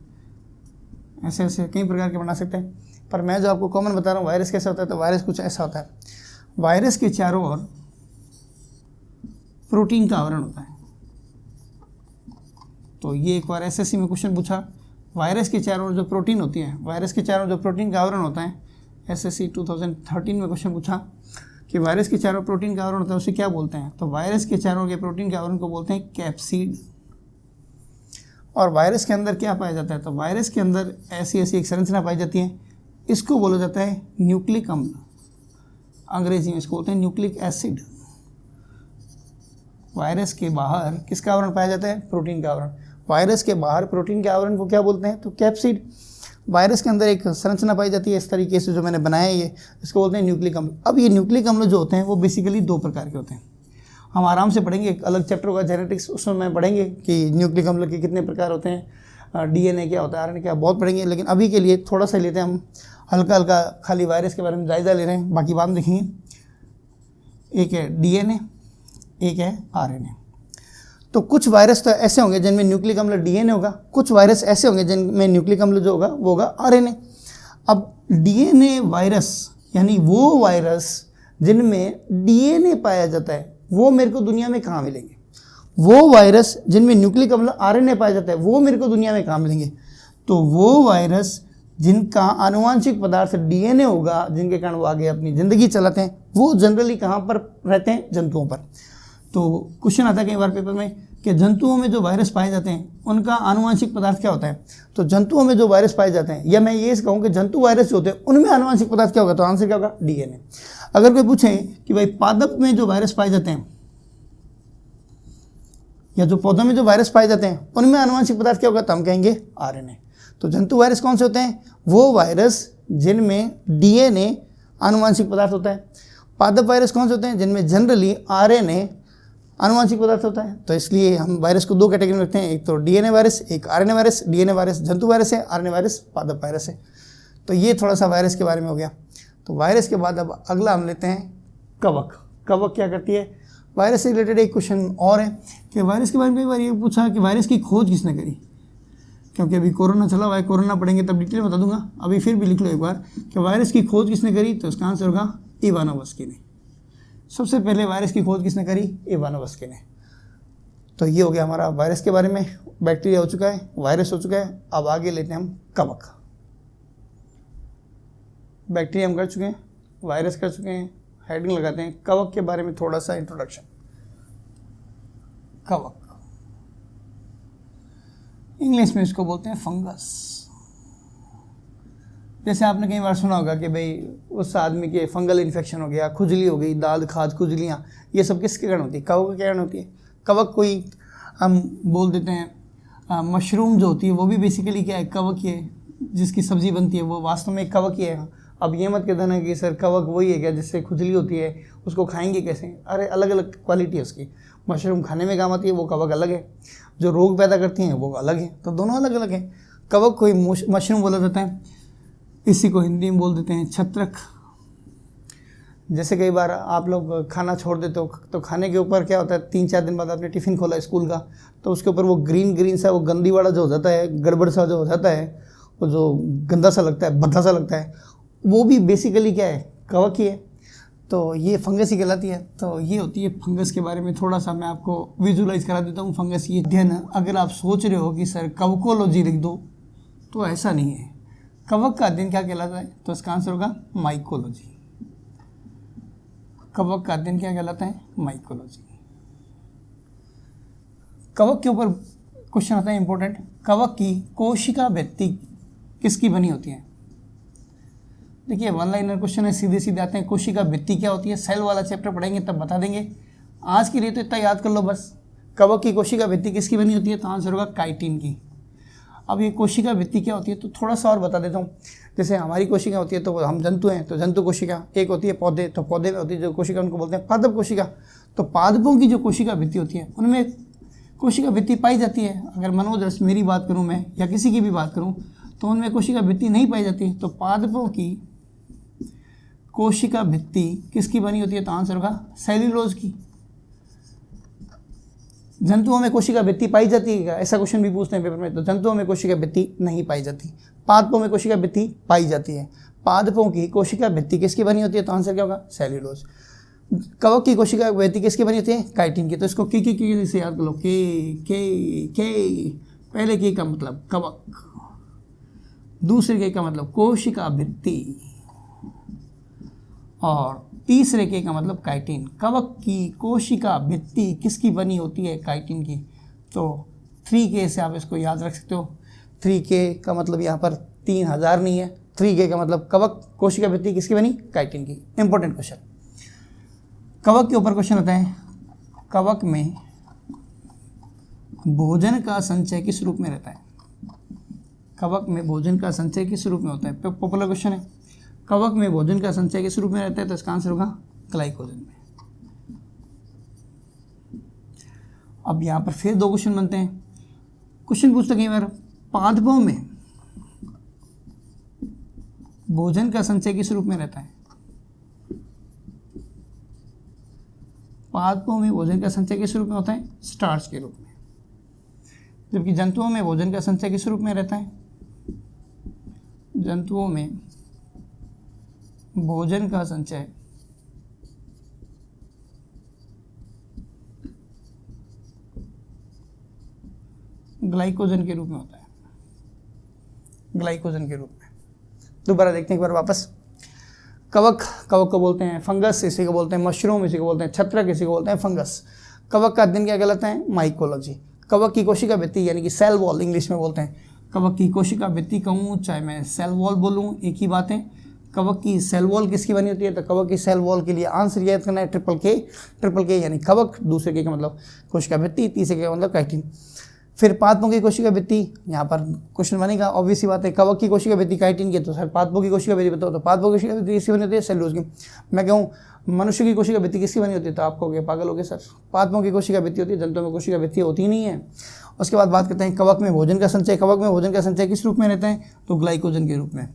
Speaker 1: ऐसे ऐसे कई प्रकार के बना सकते हैं, पर मैं जो आपको कॉमन बता रहा हूँ वायरस कैसा होता है, तो वायरस कुछ ऐसा होता है। वायरस के चारों ओर प्रोटीन का आवरण होता है। तो ये एक बार एसएससी में क्वेश्चन पूछा, वायरस के चारों ओर जो प्रोटीन होती है, वायरस के चारों ओर जो प्रोटीन का आवरण होता है, एसएससी 2013 में क्वेश्चन पूछा कि वायरस के चारों प्रोटीन का आवरण होता है उसे क्या बोलते हैं? तो वायरस के चारों के प्रोटीन के आवरण को बोलते हैं कैप्सिड। और वायरस के अंदर क्या पाया जाता है? तो वायरस के अंदर ऐसी ऐसी एक संरचना पाई जाती है, इसको बोला जाता है न्यूक्लिक अम्ल। अंग्रेजी में इसको बोलते हैं न्यूक्लिक एसिड। वायरस के बाहर किसका आवरण पाया जाता है? प्रोटीन का आवरण। वायरस के बाहर प्रोटीन के आवरण को क्या बोलते हैं? तो कैप्सिड। वायरस के अंदर एक संरचना पाई जाती है इस तरीके से जो मैंने बनाया है, ये इसको बोलते हैं न्यूक्लिक अम्ल। अब ये न्यूक्लिक अम्ल जो होते हैं वो बेसिकली दो प्रकार के होते हैं। हम आराम से पढ़ेंगे, एक अलग चैप्टर होगा जेनेटिक्स, उसमें मैं पढ़ेंगे कि न्यूक्लिक अम्ल के कितने प्रकार होते हैं, डीएनए क्या होता है, आरएनए क्या, बहुत पढ़ेंगे। लेकिन अभी के लिए थोड़ा सा लेते हैं हम, हल्का हल्का खाली वायरस के बारे में जायज़ा ले रहे हैं, बाकी बाद में देखेंगे। एक है डीएनए, एक है आरएनए। तो कुछ वायरस तो ऐसे होंगे जिनमें न्यूक्लिक अम्ल डीएनए होगा, कुछ वायरस ऐसे होंगे जिनमें न्यूक्लिक अम्ल जो होगा वो होगा आरएनए। अब डीएनए वायरस यानी वो वायरस जिनमें डीएनए पाया जाता है वो मेरे को दुनिया में कहाँ मिलेंगे? वो वायरस जिनमें न्यूक्लिक अम्ल आरएनए पाया जाता है वो मेरे को दुनिया में कहाँ मिलेंगे? तो वो वायरस जिनका आनुवांशिक पदार्थ डीएनए होगा, जिनके कारण वो आगे अपनी ज़िंदगी चलाते हैं, वो जनरली कहाँ पर रहते हैं? जंतुओं पर। तो क्वेश्चन आता है कई बार पेपर में कि जंतुओं में जो वायरस पाए जाते हैं उनका आनुवांशिक पदार्थ क्या होता है? तो जंतुओं में जो वायरस पाए जाते हैं, या मैं ये कहूँ कि जंतु वायरस जो होते हैं उनमें आनुवांशिक पदार्थ क्या होगा? तो आंसर क्या होगा? डीएनए। अगर कोई पूछे कि भाई पादप में जो वायरस पाए जाते हैं या जो पौधों में जो वायरस पाए जाते हैं उनमें आनुवांशिक पदार्थ क्या होगा? तो हम कहेंगे आरएनए। तो जंतु वायरस कौन से होते हैं? वो वायरस जिनमें डीएनए आनुवांशिक पदार्थ होता है। पादप वायरस कौन से होते हैं? जिनमें जनरली आरएनए आनुवांशिक पदार्थ होता है। तो इसलिए हम वायरस को दो कैटेगरी में रखते हैं, एक तो डीएनए वायरस, एक आरएनए वायरस। डीएनए वायरस जंतु वायरस है, आरएनए वायरस पादप वायरस है। तो ये थोड़ा सा वायरस के बारे में हो गया। तो वायरस के बाद अब अगला हम लेते हैं कवक। कवक क्या करती है? वायरस से रिलेटेड एक क्वेश्चन और है कि वायरस के बारे में कई बार ये पूछा कि वायरस की खोज किसने करी? क्योंकि अभी कोरोना चला हुआ है, कोरोना पढ़ेंगे तब डिटेल बता दूंगा, अभी फिर भी लिख लो एक बार कि वायरस की खोज किसने करी। तो इसका आंसर होगा इवानोवस्की ने। सबसे पहले वायरस की खोज किसने करी? इवानोवस्की ने। तो ये हो गया हमारा वायरस के बारे में। बैक्टीरिया हो चुका है, वायरस हो चुका है, अब आगे लेते हैं हम कवक। बैक्टीरिया हम कर चुके हैं, वायरस कर चुके हैं, हेडिंग लगाते हैं। कवक के बारे में थोड़ा सा इंट्रोडक्शन। कवक इंग्लिश में इसको बोलते हैं फंगस। जैसे आपने कई बार सुना होगा कि भाई उस आदमी के फंगल इन्फेक्शन हो गया, खुजली हो गई, दाद खाज खुजलियाँ, ये सब किसके कारण होती है? कवक के कारण होती है। कवक कोई हम बोल देते हैं मशरूम जो होती है वो भी बेसिकली क्या है? कवक ही है। जिसकी सब्जी बनती है वो वास्तव में एक कवक ही है। अब ये मत कह देना कि सर कवक वही है क्या जिससे खुजली होती है, उसको खाएंगे कैसे? अरे अलग अलग क्वालिटी है उसकी। मशरूम खाने में काम आती है, वो कवक अलग है। जो रोग पैदा करती हैं वो अलग है। तो दोनों अलग अलग हैं। कवक को मशरूम बोला जाता है, इसी को हिंदी में बोल देते हैं छत्रक। जैसे कई बार आप लोग खाना छोड़ देते हो तो खाने के ऊपर क्या होता है, 3-4 दिन बाद आपने टिफ़िन खोला स्कूल का, तो उसके ऊपर वो ग्रीन ग्रीन सा वो गंदी वाला जो हो जाता है, गड़बड़ सा जो हो जाता है, वो जो गंदा सा लगता है, भद्दा सा लगता है, वो भी बेसिकली क्या है, कवक ही है। तो ये फंगस ही कहलाती है। तो ये होती है फंगस के बारे में थोड़ा सा मैं आपको विजुलाइज करा देता हूँ। फंगस ये अध्ययन, अगर आप सोच रहे हो कि सर कवकोलॉजी लिख दो, तो ऐसा नहीं है। कवक का अध्ययन क्या कहलाता है? तो इसका आंसर होगा माइकोलॉजी। कवक का अध्ययन क्या कहलाता है? माइकोलॉजी। कवक के ऊपर क्वेश्चन आता है इंपॉर्टेंट, कवक की कोशिका भित्ति किसकी बनी होती है? देखिए वन लाइनर क्वेश्चन है, सीधे सीधे आते हैं। कोशिका भित्ति क्या होती है? सेल वाला चैप्टर पढ़ेंगे तब बता देंगे। आज के लिए तो इतना याद कर लो बस। कवक की कोशिका भित्ति किसकी बनी होती है? तो आंसर होगा काइटिन की। अब ये कोशिका भित्ति क्या होती है तो थोड़ा सा और बता देता हूँ। जैसे हमारी कोशिका होती है तो हम जंतु हैं, तो जंतु कोशिका एक होती है पौधे, तो पौधे में होती है जो कोशिका उनको बोलते हैं पादप कोशिका। तो पादपों की जो कोशिका भित्ति होती है उनमें कोशिका भित्ति पाई जाती है। अगर मनोज मेरी बात करूँ मैं या किसी की भी बात करूँ तो उनमें कोशिका भित्ति नहीं पाई जाती। तो पादपों की कोशिका भित्ति किसकी बनी होती है? तो आंसर होगा सेल्यूलोज की। जंतुओं में कोशिका भित्ति पाई जाती है क्या? ऐसा क्वेश्चन भी पूछते हैं पेपर में। तो जंतुओं में कोशिका भित्ति नहीं पाई जाती, पादपों में कोशिका भित्ति पाई जाती है। पादपों की कोशिका भित्ति किसकी बनी होती है? तो आंसर क्या होगा? सेल्यूलोज। कवक की कोशिका भित्ति किसकी बनी होती है? काइटिन की। तो इसको की से याद कर लो। के पहले के का मतलब कवक, दूसरे के का मतलब कोशिका भित्ति, और तीसरे के का मतलब काइटिन। कवक की कोशिका भित्ति किसकी बनी होती है? काइटिन की। तो 3K से आप इसको याद रख सकते हो। 3K का मतलब यहाँ पर 3000 नहीं है, 3K का मतलब कवक कोशिका भित्ति किसकी बनी? काइटिन की। Important question. कवक के ऊपर क्वेश्चन आता है, कवक में भोजन का संचय किस रूप में रहता है? कवक में भोजन का संचय किस रूप में होता है? पॉपुलर क्वेश्चन है। कवक में भोजन का संचय किस रूप में रहता है? तो इसका आंसर होगा ग्लाइकोजन में। अब यहाँ पर फिर 2 क्वेश्चन बनते हैं। क्वेश्चन पूछते कई बार, पादपों में भोजन का संचय किस रूप में रहता है? पादपों में भोजन का संचय किस रूप में होता है? स्टार्च के रूप में। जबकि जंतुओं में भोजन का संचय किस रूप में रहता है? जंतुओं में भोजन का संचय ग्लाइकोजन के रूप में होता है। ग्लाइकोजन के रूप में। दोबारा देखते हैं एक बार वापस। कवक को बोलते हैं फंगस, इसी को बोलते हैं मशरूम, इसी को बोलते हैं छत्रक, इसी को बोलते हैं फंगस। कवक का अध्ययन क्या कहलाता है? माइकोलॉजी। कवक की कोशिका भित्ति यानी कि सेल वॉल इंग्लिश में बोलते हैं। कवक की कोशिका भित्ति कहूँ चाहे मैं सेल वॉल बोलूँ, एक ही बात है। कवक की सेल वॉल किसकी बनी होती है? तो कवक की सेल वॉल के लिए आंसर याद करना है ट्रिपल के यानी कवक, दूसरे के का मतलब कोशिका भित्ति, तीसरे के का मतलब काइटिन। फिर पादपों की कोशिका भित्ति, यहाँ पर क्वेश्चन बनेगा ऑब्वियस ही बात है। कवक की कोशिका भित्ति काइटिन की, तो सर पादपों की कोशिका भित्ति बताओ। तो पादपों की कोशिका भित्ति किसकी बनी होती है? सेल्यूलोज की। मैं कहूँ मनुष्य की कोशिका भित्ति किसकी बनी होती है? तो आप कहोगे पागल हो गए सर, पादपों की कोशिका भित्ति होती है, जंतुओं में कोशिका भित्ति होती नहीं है। उसके बाद बात करते हैं कवक में भोजन का संचय। कवक में भोजन का संचय किस रूप में रहता है? तो ग्लाइकोजन के रूप में।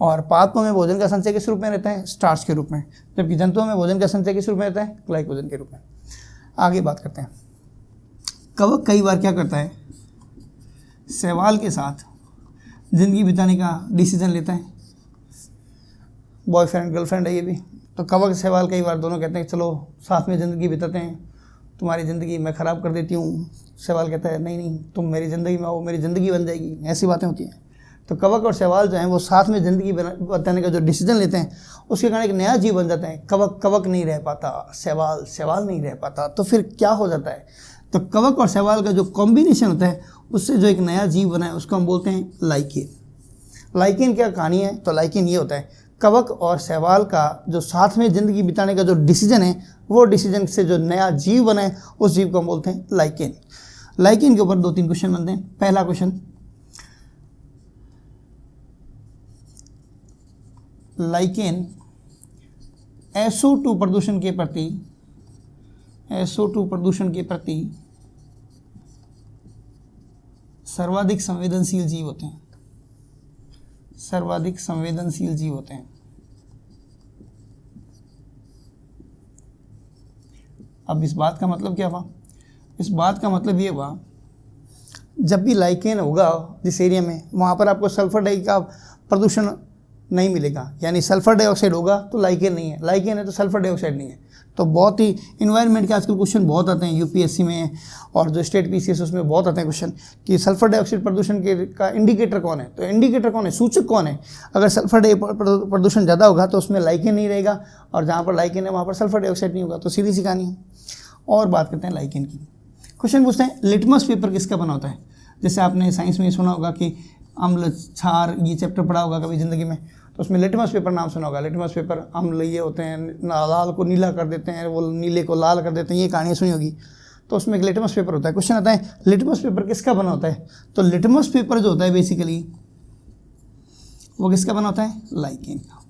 Speaker 1: और पादपों में भोजन का संचय किस रूप में रहता है? स्टार्च के रूप में। जबकि जंतुओं में भोजन का संचय किस रूप में रहता है? ग्लाइकोजन के रूप में। आगे बात करते हैं, कवक कई बार क्या करता है? शैवाल के साथ ज़िंदगी बिताने का डिसीजन लेता है। बॉयफ्रेंड गर्लफ्रेंड है ये भी। तो कवक शैवाल कई बार दोनों कहते हैं चलो साथ में ज़िंदगी बिताते हैं, तुम्हारी ज़िंदगी मैं ख़राब कर देती हूँ। शैवाल कहता है नहीं नहीं, तुम मेरी ज़िंदगी में आओ, मेरी ज़िंदगी बन जाएगी। ऐसी बातें होती हैं। तो कवक और शैवाल जो हैं वो साथ में ज़िंदगी बताने का जो डिसीजन लेते हैं उसके कारण एक नया जीव बन जाता है। कवक नहीं रह पाता, शैवाल नहीं रह पाता। तो फिर क्या हो जाता है? तो कवक और शैवाल का जो कॉम्बिनेशन होता है उससे जो एक नया जीव बना है उसको हम बोलते हैं लाइकेन। लाइकेन क्या कहानी है? तो लाइकेन ये होता है, कवक और शैवाल का जो साथ में ज़िंदगी बिताने का जो डिसीजन है, वो डिसीजन से जो नया जीव बना है उस जीव को हम बोलते हैं लाइकेन। लाइकेन के ऊपर 2-3 क्वेश्चन बनते हैं। पहला क्वेश्चन, लाइकेन SO2 प्रदूषण के प्रति सर्वाधिक संवेदनशील जीव होते हैं, सर्वाधिक संवेदनशील जीव होते हैं। अब इस बात का मतलब क्या हुआ? इस बात का मतलब ये हुआ, जब भी लाइकेन होगा जिस एरिया में, वहाँ पर आपको सल्फर डाई का प्रदूषण नहीं मिलेगा। यानी सल्फर डाइऑक्साइड होगा तो लाइकेन नहीं है, लाइकेन है तो सल्फर डाइऑक्साइड नहीं है। तो बहुत ही इन्वायरमेंट के आजकल क्वेश्चन बहुत आते हैं यूपीएससी में, और जो स्टेट पीसीएस उसमें बहुत आते हैं क्वेश्चन कि सल्फर डाइऑक्साइड प्रदूषण के का इंडिकेटर कौन है। तो इंडिकेटर कौन है, सूचक कौन है? अगर सल्फर डाई प्रदूषण ज़्यादा होगा तो उसमें लाइकेन नहीं रहेगा, और जहाँ पर लाइकेन है वहाँ पर सल्फर डाइऑक्साइड नहीं होगा। तो सीधी सी कहानी है। और बात करते हैं लाइकेन की। क्वेश्चन पूछते हैं लिटमस पेपर किसका बना होता है? जैसे आपने साइंस में सुना होगा कि अम्ल क्षार, ये चैप्टर पढ़ा होगा कभी ज़िंदगी में, तो उसमें लिटमस पेपर नाम सुना होगा। लिटमस पेपर, अम्ल ये होते हैं, लाल को नीला कर देते हैं, वो नीले को लाल कर देते हैं, ये कहानियाँ सुनी होगी। तो उसमें एक लिटमस पेपर होता है। क्वेश्चन आता है लिटमस पेपर किसका बना होता है? तो लिटमस पेपर जो होता है बेसिकली वो किसका बना होता है? लाइकेन का।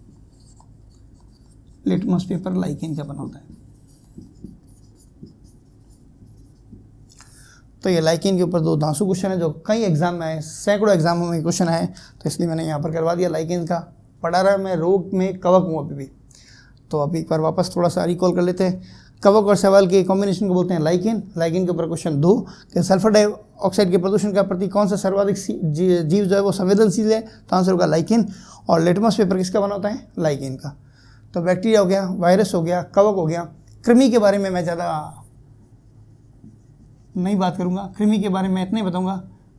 Speaker 1: लिटमस पेपर लाइकेन का बना होता है। तो ये लाइकेन के ऊपर 2 धांसू क्वेश्चन है जो कई एग्जाम में आए, सैकड़ों एग्जामों में क्वेश्चन आए, तो इसलिए मैंने यहाँ पर करवा दिया। लाइकेन का पढ़ा रहा मैं, रोग में कवक हूँ अभी भी। तो अभी एक बार वापस थोड़ा सा रिकॉल कर लेते हैं। कवक और शैवाल के कॉम्बिनेशन को बोलते हैं लाइकेन। लाइकेन के ऊपर क्वेश्चन 2 कि सल्फर डाइऑक्साइड के प्रदूषण का प्रति कौन सा सर्वाधिक जीव जो है वो संवेदनशील है? तो आंसर होगा लाइकेन। और लिटमस पेपर किसका बना होता है? लाइकेन का। तो बैक्टीरिया हो गया, वायरस हो गया, कवक हो गया। कृमि के बारे में मैं ज़्यादा नहीं बात करूंगा, कृमि के बारे में इतना ही बताऊंगा।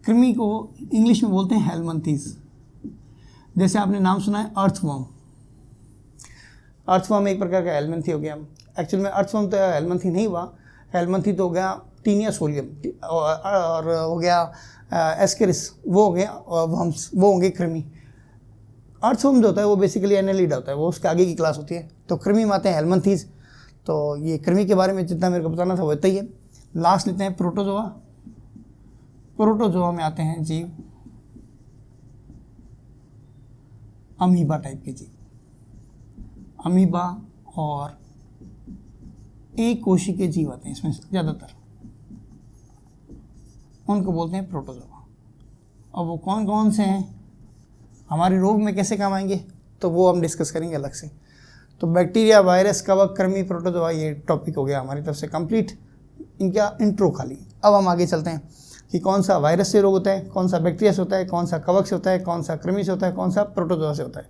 Speaker 1: कृमि को इंग्लिश में बोलते हैं हेलमिंथीज। जैसे आपने नाम सुना है अर्थवर्म। अर्थवर्म एक प्रकार का हेलमिंथी हो गया। एक्चुअल में अर्थवर्म तो हेलमिंथी नहीं हुआ, हेलमिंथी तो हो गया टीनिया सोलियम, और हो गया एस्केरिस, वो हो गया वर्म्स, वो होंगे कृमि। अर्थवर्म जो होता है वो बेसिकली एनेलिडा होता है, वो उसके आगे की क्लास होती है। तो कृमि में आते हैं हेलमिंथीज। तो ये कृमि के बारे में जितना मेरे को बताना था वो इतना ही है। लास्ट लेते हैं प्रोटोजोआ। प्रोटोजोआ में आते हैं जीव अमीबा टाइप के जीव, अमीबा और एक कोशी के जीव आते हैं इसमें ज़्यादातर, उनको बोलते हैं प्रोटोजोआ। और वो कौन कौन से हैं, हमारे रोग में कैसे काम आएंगे, तो वो हम डिस्कस करेंगे अलग से। तो बैक्टीरिया, वायरस, कवक, कृमि, प्रोटोजोआ, ये टॉपिक हो गया हमारी तरफ से कंप्लीट। इनका इंट्रो खाली। अब हम आगे चलते हैं कि कौन सा वायरस से रोग होता है, कौन सा बैक्टीरिया से होता है, कौन सा कवक से होता है, कौन सा कृमि से होता है, कौन सा प्रोटोजोआ से होता है।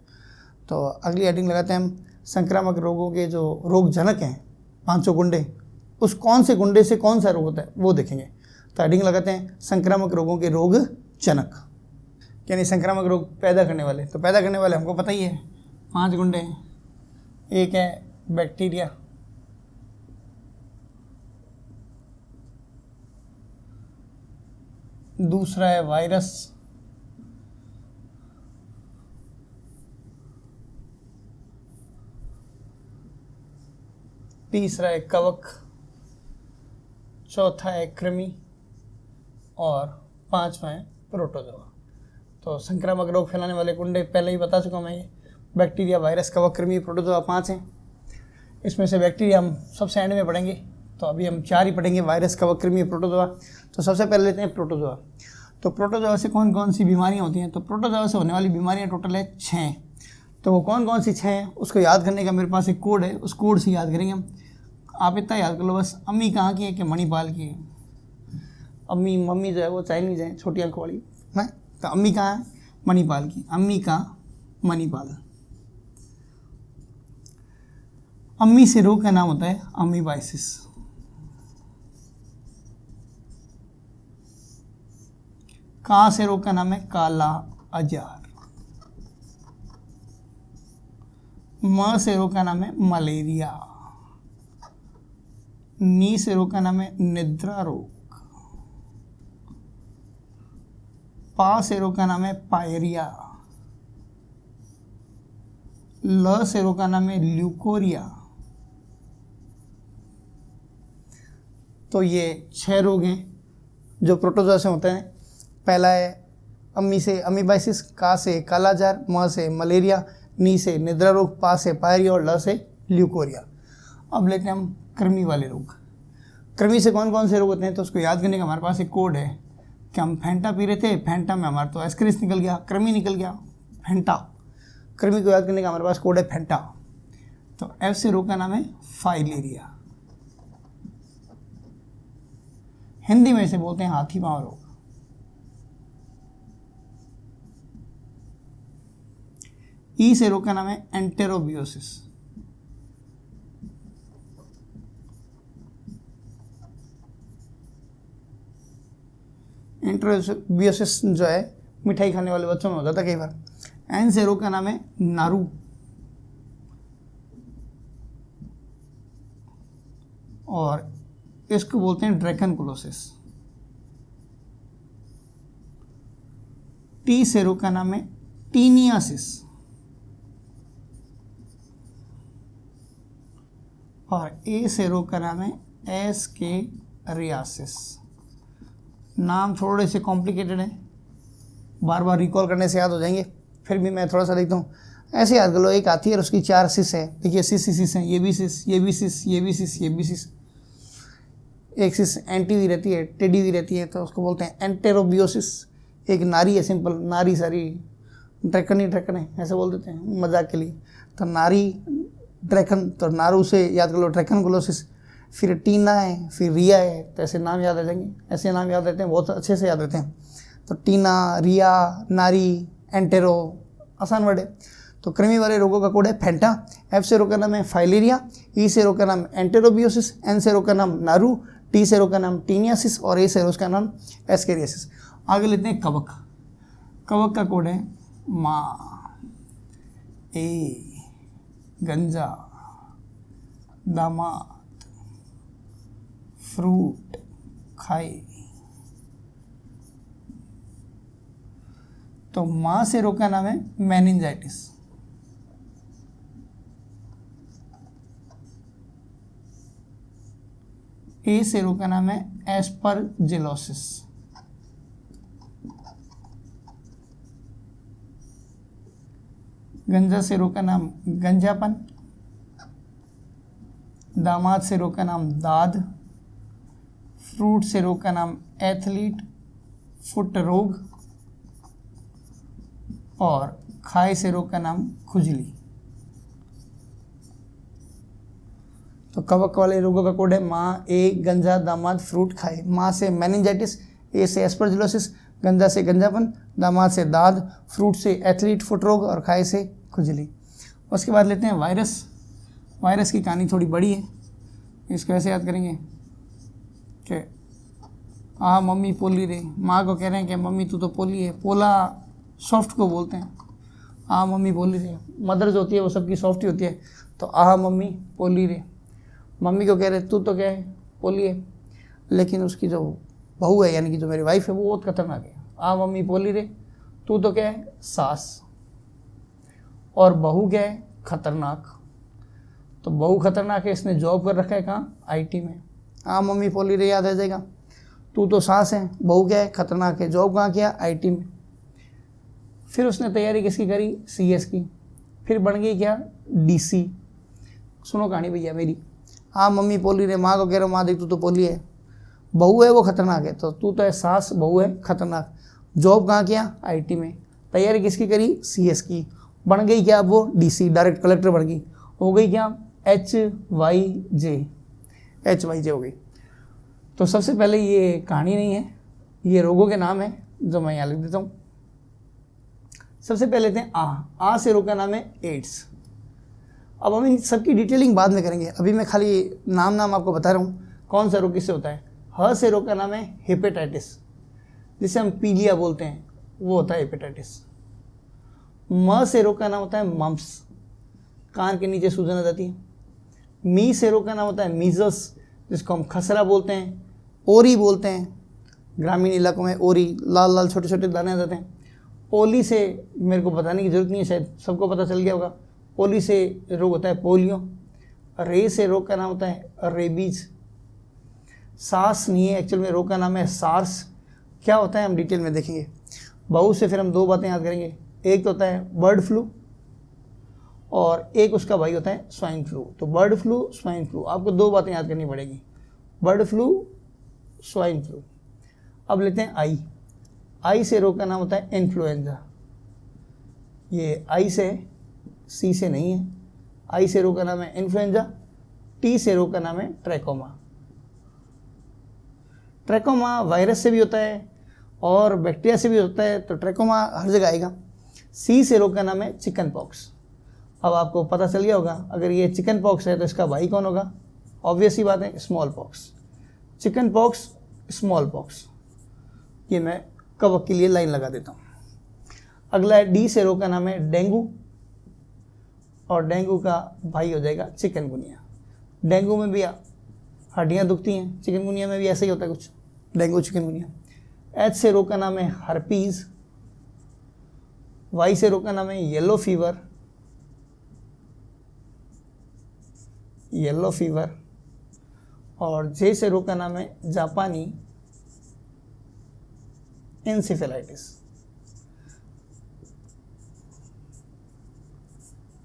Speaker 1: तो अगली हेडिंग लगाते हैं हम संक्रामक रोगों के जो रोगजनक हैं 500 गुंडे, उस कौन से गुंडे से कौन सा रोग होता है वो देखेंगे। तो हेडिंग लगाते हैं संक्रामक रोगों के रोगजनक, यानी संक्रामक रोग पैदा करने वाले। तो पैदा करने वाले हमको पता ही है 5 गुंडे हैं। एक है बैक्टीरिया, दूसरा है वायरस, तीसरा है कवक, चौथा है कृमि, और 5वां है प्रोटोजोआ। तो संक्रामक रोग फैलाने वाले कुंडे पहले ही बता चुका मैं, ये बैक्टीरिया, वायरस, कवक, कृमि, प्रोटोजोआ 5 हैं। इसमें से बैक्टीरिया हम सबसे एंड में पढ़ेंगे, तो अभी हम 4 ही पढ़ेंगे, वायरस, कवक, कृमि, प्रोटोजोआ। तो सबसे पहले लेते हैं प्रोटोजोआ। तो प्रोटोजोआ से कौन कौन सी बीमारियां होती हैं? तो प्रोटोजोआ से होने वाली बीमारियां टोटल है 6। तो वो कौन कौन सी 6 हैं उसको याद करने का मेरे पास एक कोड है, उस कोड से याद करेंगे हम। आप इतना याद कर लो बस, अम्मी कहाँ की है कि मणिपाल की है। अम्मी, मम्मी जो है वो चाइनीज है, छोटी आंखों वाली है। तो अम्मी कहाँ है? मणिपाल की। अम्मी का मणिपाल। अम्मी से रोग का नाम होता है अमीबाइसिस। का से रोग का नाम है काला अजार। म से रोग का नाम है मलेरिया। नी से रोग का नाम है निद्रा रोग। पा से रोग का नाम है पायरिया। ल से रोग का नाम है ल्यूकोरिया। तो ये 6 रोग हैं जो प्रोटोजोआ से होते हैं। पहला है अम्मी से अमीबाइसिस, का से कालाजार, म से मलेरिया, नी से निद्रा रोग, पा से पायरिया और ल से ल्यूकोरिया। अब लेते हैं हम कृमि वाले रोग। कृमि से कौन कौन से रोग होते हैं तो उसको याद करने का हमारे पास एक कोड है कि हम फेंटा पी रहे थे, फेंटा में हमारा तो एस्करिस निकल गया, कृमि निकल गया, फेंटा। कृमि को याद करने का हमारे पास कोड है फेंटा। तो एफ से रोग का नाम है फाइलेरिया, हिंदी में इसे बोलते हैं हाथी पांव रोग। ई से रोग का नाम है एंटेरोबियोसिस, एंटेरोबियोसिस जो है मिठाई खाने वाले बच्चों में हो जाता है कई बार। एन से रोग का नाम है नारू, और इसको बोलते हैं ड्रैकनकुलोसिस। टी से रोग का नाम है टीनियासिस, और ए से रोग का नाम है एस्केरियासिस। नाम थोड़े से कॉम्प्लिकेटेड है, बार बार रिकॉल करने से याद हो जाएंगे, फिर भी मैं थोड़ा सा लिखता हूँ। ऐसे याद कर लो, एक हाथी है और उसकी 4 सिस है। देखिए सिस है, ये भी सिस, ये भी सिस, ये भी सिस, ये भी सिस। एक सिस एंटी भी रहती है, टेडी भी रहती है, तो उसको बोलते हैं एंटेरोबियोसिस। एक नारी है, सिंपल नारी, सारी ड्रैकन ही ड्रैकन है ऐसे बोल देते हैं मजाक के लिए। तो नारी ड्रैकन, तो नारू से याद कर लो ड्रैकनकुलोसिस। फिर टीना है, फिर रिया है, तो ऐसे नाम याद आ जाएंगे। ऐसे नाम याद रहते हैं, बहुत अच्छे से याद रहते हैं। तो टीना, रिया, नारी, एंटेरो, आसान वर्ड है। तो कृमि वाले रोगों का कोड है फेंटा। एफ से रोग का नाम है फाइलेरिया, ई से रोग का नाम एंटेरोबियोसिस, एन से रोग का नाम नारू, टी से रोग का नाम टीनियासिस, और ए से रोग का नाम एस्केरियासिस। आगे लेते हैं कवक। कवक का कोड है माँ, ए, गंजा, दामाद, फ्रूट, खाए। तो माँ से रोग का नाम है मेनिंजाइटिस। ए से रोग का नाम है एस्परजिलोसिस। गंजा से रोग का नाम गंजापन। दामाद से रोग का नाम दाद। फ्रूट से रोग का नाम एथलीट, फुट रोग, और खाए से रोग का नाम खुजली। तो कवक वाले रोगों का कोड है माँ, ए, गंजा, दामाद, फ्रूट, खाए। माँ से मेनिंजाइटिस, ए से एस्परजिलोसिस, गंजा से गंजापन, दामाद से दाद, फ्रूट से एथलीट, फुट रोग, और खाए से खुजली। उसके बाद लेते हैं वायरस। वायरस की कहानी थोड़ी बड़ी है, इसको ऐसे याद करेंगे कि मम्मी पोली रे। माँ को कह रहे हैं कि मम्मी तू तो पोली है। पोला सॉफ्ट को बोलते हैं, मम्मी पोली रे। मदर जो होती है वो सबकी सॉफ्ट ही होती है, तो मम्मी पोली रे। मम्मी को कह रहे तू तो क्या है, पोली है, लेकिन उसकी जो बहू है यानी कि जो मेरी वाइफ है वो बहुत खतरनाक है। मम्मी पोली रे, तू तो क्या है, सास, और बहू क्या है, खतरनाक। तो बहू खतरनाक है, इसने जॉब कर रखा है कहाँ, आईटी में। मम्मी पोली रे याद आ जाएगा। तू तो सास है, बहू क्या है, खतरनाक है, जॉब कहाँ किया, आईटी में। फिर उसने तैयारी किसकी करी, सीएस की। फिर बन गई क्या, डीसी। सुनो कहानी भैया मेरी। मम्मी पोली रे, माँ को कह रहा हूँ माँ देख तू तो पोली है, बहू है वो खतरनाक है, तो तू तो है सास, बहू है खतरनाक, जॉब कहाँ किया, आईटी में। तैयारी किसकी करी, सीएस की। बन गई क्या, वो डीसी, डायरेक्ट कलेक्टर बन गई। हो गई क्या, HYJ हो गई। तो सबसे पहले ये कहानी नहीं है, ये रोगों के नाम है जो मैं यहाँ लिख देता हूँ। सबसे पहले लेते हैं आ से रोग का नाम है एड्स। अब हम इन सबकी डिटेलिंग बाद में करेंगे, अभी मैं खाली नाम आपको बता रहा हूँ कौन सा रोग किससे होता है। ह से रोग का नाम है हेपेटाइटिस, जिसे हम पीलिया बोलते हैं, वो होता है हेपेटाइटिस। म से रोग का नाम होता है मम्प्स, कान के नीचे सूजन आ जाती है। मी से रोग का नाम होता है मीजल्स, जिसको हम खसरा बोलते हैं, ओरी बोलते हैं, ग्रामीण इलाकों में ओरी, लाल लाल छोटे छोटे दाने आ जाते हैं। पोली से मेरे को बताने की जरूरत नहीं है, शायद सबको पता चल गया होगा। पोली से रोग होता है पोलियो। रे से रोग का नाम होता है रेबीज। सार्स नहीं है, एक्चुअल में रोग का नाम है सार्स। क्या होता है हम डिटेल में देखेंगे। बहू से फिर हम दो बातें याद करेंगे, एक तो होता है बर्ड फ्लू, और एक उसका भाई होता है स्वाइन फ्लू। तो बर्ड फ्लू, स्वाइन फ्लू, आपको 2 बातें याद करनी पड़ेगी, बर्ड फ्लू, स्वाइन फ्लू। अब लेते हैं आई। आई से रोग का नाम होता है इन्फ्लुएंजा। ये आई से, सी से नहीं है। आई से रोग का नाम है इन्फ्लुएंजा। टी से रोग का नाम है ट्रैकोमा। ट्रैकोमा वायरस से भी होता है और बैक्टीरिया से भी होता है, तो ट्रैकोमा हर जगह आएगा। सी से रोग का नाम है चिकन पॉक्स। अब आपको पता चल गया होगा, अगर ये चिकन पॉक्स है तो इसका भाई कौन होगा? ऑब्वियस ही बात है, small pox. Chicken pox, small pox, ये मैं कवक के लिए लाइन लगा देता हूँ। अगला है डी से रोग का नाम है डेंगू, और डेंगू का भाई हो जाएगा चिकनगुनिया। डेंगू में भी हड्डियाँ दुखती हैं, चिकनगुनिया में भी ऐसा ही होता है कुछ, डेंगू चिकनगुनिया। एच से रोग का नाम है हर्पीज। वाई से रोग का नाम है येलो फीवर, येलो फीवर। और जे से रोग का नाम है जापानी इंसेफेलाइटिस।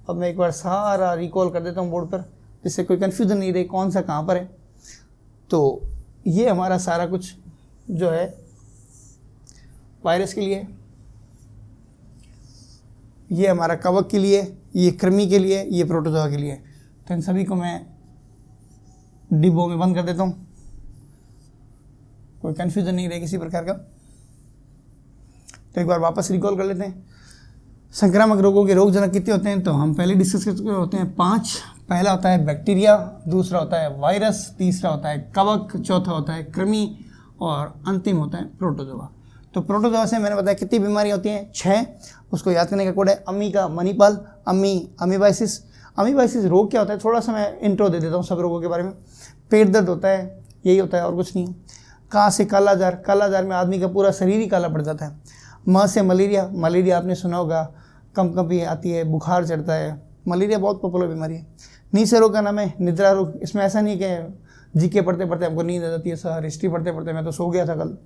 Speaker 1: अब मैं एक बार सारा रिकॉल कर देता हूँ बोर्ड पर, जिससे कोई कन्फ्यूजन नहीं रहे कौन सा कहाँ पर है। तो ये हमारा सारा कुछ जो है वायरस के लिए, ये हमारा कवक के लिए, ये कृमि के लिए, ये प्रोटोजोआ के लिए। तो इन सभी को मैं डिब्बों में बंद कर देता हूँ, कोई कन्फ्यूजन नहीं रहे किसी प्रकार का। तो एक बार वापस रिकॉल कर लेते हैं। संक्रामक रोगों के रोगजनक कितने होते हैं? तो हम पहले डिस्कस कर चुके होते हैं 5। पहला होता है बैक्टीरिया, दूसरा होता है वायरस, तीसरा होता है कवक, चौथा होता है कृमि, और अंतिम होता है प्रोटोजोआ। तो प्रोटोजोआ से मैंने बताया कितनी बीमारी होती हैं? 6। उसको याद करने का कोड है अमी का मणिपाल, अमीबाइसिस। अमीबाइसिस रोग क्या होता है? थोड़ा सा मैं इंट्रो दे देता हूँ सब रोगों के बारे में। पेट दर्द होता है, यही होता है और कुछ नहीं। का से कालाजार, कालाजार में आदमी का पूरा शरीर ही काला पड़ जाता है। म से मलेरिया, मलेरिया आपने सुना होगा, कंपकंपी आती है, बुखार चढ़ता है, मलेरिया बहुत पॉपुलर बीमारी है। नी से रोग का नाम है निद्रा रोग। इसमें ऐसा नहीं कि जीके पढ़ते पढ़ते हमको नींद आ जाती है, सर हिस्ट्री पढ़ते पढ़ते मैं तो सो गया था कल,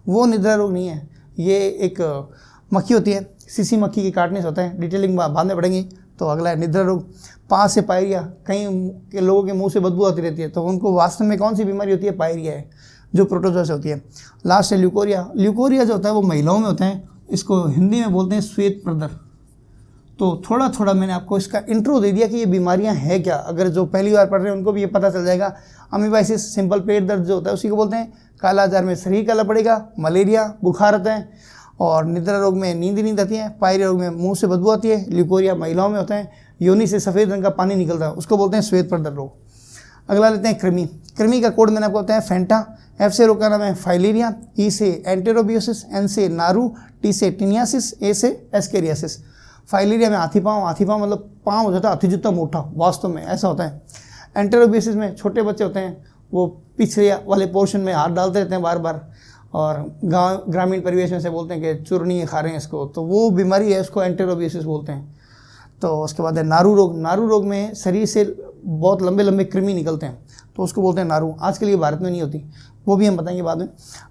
Speaker 1: वो निद्रा रोग नहीं है। ये एक मक्खी होती है, सीसी मक्खी के काटने से होता है, डिटेलिंग बाद में पढ़ेंगे। तो अगला है निद्रा रोग। पा से पायरिया, कई के लोगों के मुंह से बदबू आती रहती है, तो उनको वास्तव में कौन सी बीमारी होती है? पायरिया है, जो प्रोटोजोआ से होती है। लास्ट है ल्यूकोरिया। ल्यूकोरिया जो होता है वो महिलाओं में होता है, इसको हिंदी में बोलते हैं श्वेत प्रदर। तो थोड़ा थोड़ा मैंने आपको इसका इंट्रो दे दिया कि ये बीमारियां हैं क्या, अगर जो पहली बार पढ़ रहे हैं उनको भी ये पता चल जाएगा। अमीबाइसिस सिंपल पेट दर्द जो होता है उसी को बोलते हैं। कालाजार में शरीर काला पड़ेगा, मलेरिया बुखार आता है, और निद्रा रोग में नींद आती है, पायरिया रोग में मुंह से बदबू आती है, ल्यूकोरिया महिलाओं में होता है, योनि से सफ़ेद रंग का पानी निकलता है, उसको बोलते हैं श्वेत प्रदर रोग। अगला लेते हैं कृमि। कृमि का कोड मैंने आपको बताया फैंटा। एफ से रोग का नाम है फाइलेरिया, ई से एंटेरोबियोसिस, एन से नारू, टी से टिनियासिस, ए से एस्केरियासिस। फाइलेरिया में हाथी पाँव, हाथी पाँव मतलब पाँव हो जाता है हाथी जितना मोटा, वास्तव में ऐसा होता है। एंटेरोबियोसिस में छोटे बच्चे होते हैं, वो पिछले वाले पोर्शन में हाथ डालते रहते हैं बार बार, और गांव ग्रामीण परिवेश में से बोलते हैं कि चूरनी खा रहे हैं इसको, तो वो बीमारी है, उसको एंटेरोबियोसिस बोलते हैं। तो उसके बाद है नारू रोग। नारू रोग में शरीर से बहुत लंबे लंबे कृमि निकलते हैं, तो उसको बोलते हैं नारू। आजकल ये भारत में नहीं होती, वो भी हम बताएंगे बाद में।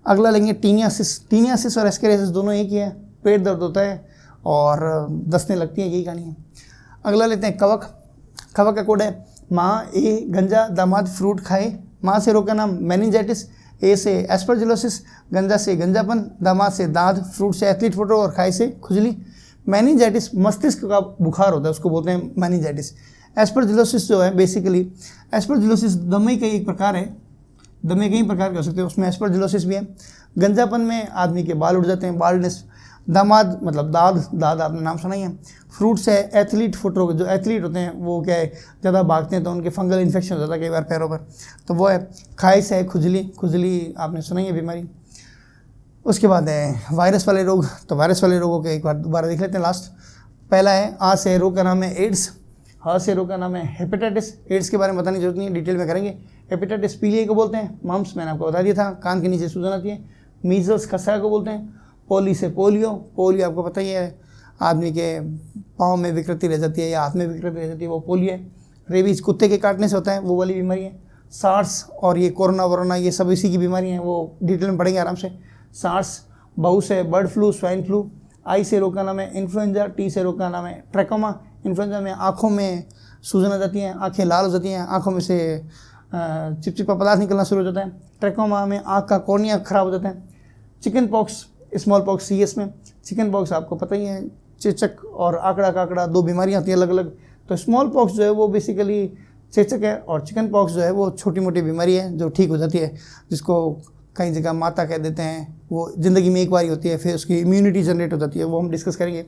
Speaker 1: अगला लेंगे टीनियासिस। टीनियासिस और एस्केरियासिस दोनों एक ही है, पेट दर्द होता है और दस्तने लगती हैं, यही कहानी है। अगला लेते हैं कवक। कवक का कोड है माँ ए गंजा दामाद फ्रूट खाए। माँ से रोग का नाम मेनिंजाइटिस, ए से एस्परजिलोसिस, गंजा से गंजापन, दामाद से दांत, फ्रूट से एथलीट फोटो, और खाए से खुजली। मेनिंजाइटिस मस्तिष्क का बुखार होता है, उसको बोलते हैं मेनिंजाइटिस। एस्परजिलोसिस जो है बेसिकली, एस्परजिलोसिस दमे का एक प्रकार है, दमे कई प्रकार के हो सकते हैं, उसमें एस्परजिलोसिस भी है। गंजापन में आदमी के बाल उड़ जाते हैं, बाल्डनेस। दामाद मतलब दाद आपने नाम सुना ही है। फ्रूट से एथलीट फुट, जो एथलीट होते हैं वो क्या है ज़्यादा भागते हैं तो उनके फंगल इन्फेक्शन हो जाता है कई बार पैरों पर, तो वो है। खाए से खुजली, खुजली आपने सुना ही है बीमारी। उसके बाद है वायरस वाले रोग। तो वायरस वाले रोगों के एक बार दोबारा देख लेते हैं लास्ट। पहला है आ से रोग का नाम है एड्स। हा से रोग का नाम है हेपेटाइटिस। एड्स के बारे में बताने की जरूरत नहीं है, डिटेल में करेंगे। हेपेटाइटिस पीलिया को बोलते हैं। मम्स मैंने आपको बता दिया था, कान के नीचे सूजन आती है। मीजल्स खसरा को बोलते हैं। पोली से पोलियो, पोलियो आपको पता ही है, आदमी के पाँव में विकृति रह जाती है या हाथ में विकृति रह जाती है, वो पोलियो है। रेबीज कुत्ते के काटने से होता है, वो वाली बीमारी है। सार्स और ये कोरोना वोरोना ये सब इसी की बीमारी हैं, वो डिटेल में पढ़ेंगे आराम से। सार्स, बहु से बर्ड फ्लू, स्वाइन फ्लू। आई से रोग का नाम है इन्फ्लुएंजा, टी से रोग का नाम है ट्रैकोमा, इन्फ्लुएंजा में आँखों में सूजन आ जाती है, आँखें लाल हो जाती हैं, आँखों में से चिपचिपा पदार्थ निकलना शुरू हो जाता है। ट्रैकोमा में आँख का कॉर्निया खराब हो जाता है। Chicken pox, small pox CS में, चिकन पॉक्स आपको पता ही है, चेचक और आंकड़ा काकड़ा 2 बीमारियाँ आती हैं अलग अलग। तो स्मॉल पॉक्स जो है वो बेसिकली चेचक है, और चिकन पॉक्स जो है वो छोटी मोटी बीमारी है जो ठीक हो जाती है, जिसको कई जगह माता कह देते हैं। वो ज़िंदगी में एक बार ही होती है, फिर उसकी इम्यूनिटी जनरेट हो जाती है, वो हम डिस्कस करेंगे।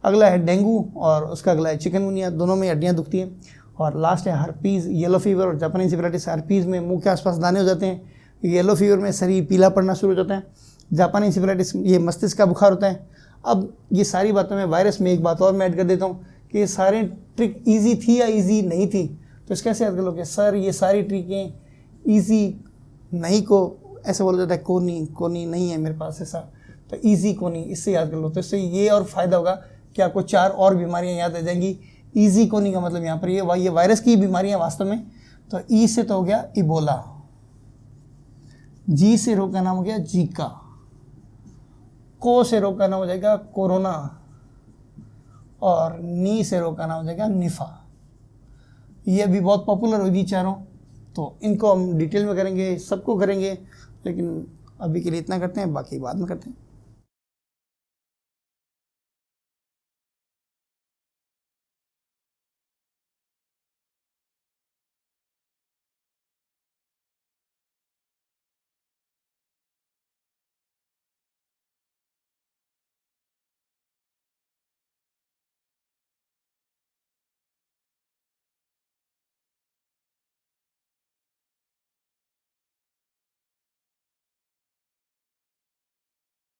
Speaker 1: अगला है डेंगू और उसका अगला है चिकनगुनिया, दोनों में हड्डियाँ दुखती हैं। और लास्ट है हर्पीज़, येलो फीवर और जापानी इंसेफेलाइटिस। हर्पीज़ में मुंह के आसपास दाने हो जाते हैं, येलो फीवर में शरीर पीला पड़ना शुरू हो जाता है, जापानी इंसेफेलाइटिस ये मस्तिष्क का बुखार होता है। अब ये सारी बातों में वायरस में एक बात और मैं ऐड कर देता हूँ कि ये सारे ट्रिक ईजी थी या ईजी नहीं थी। तो इसका कैसे याद कर लोगे? सर ये सारी ट्रिकें ईजी नहीं को ऐसे बोला जाता है, कोनी नहीं है मेरे पास ऐसा, तो ईजी कोनी, इससे याद कर लो। तो इससे ये और फायदा होगा कि आपको 4 और बीमारियां याद आ जाएंगी। ईजी कोनी का मतलब यहाँ पर ये वायरस की बीमारियां वास्तव में। तो ई से तो हो गया इबोला, जी से रोग का नाम हो गया जीका, को से रोग का नाम हो जाएगा कोरोना, और नी से रोग का नाम हो जाएगा निफा। ये अभी बहुत पॉपुलर होगी चारों, तो इनको हम डिटेल में करेंगे, सबको करेंगे, लेकिन अभी के लिए इतना करते हैं, बाकी बाद में करते हैं।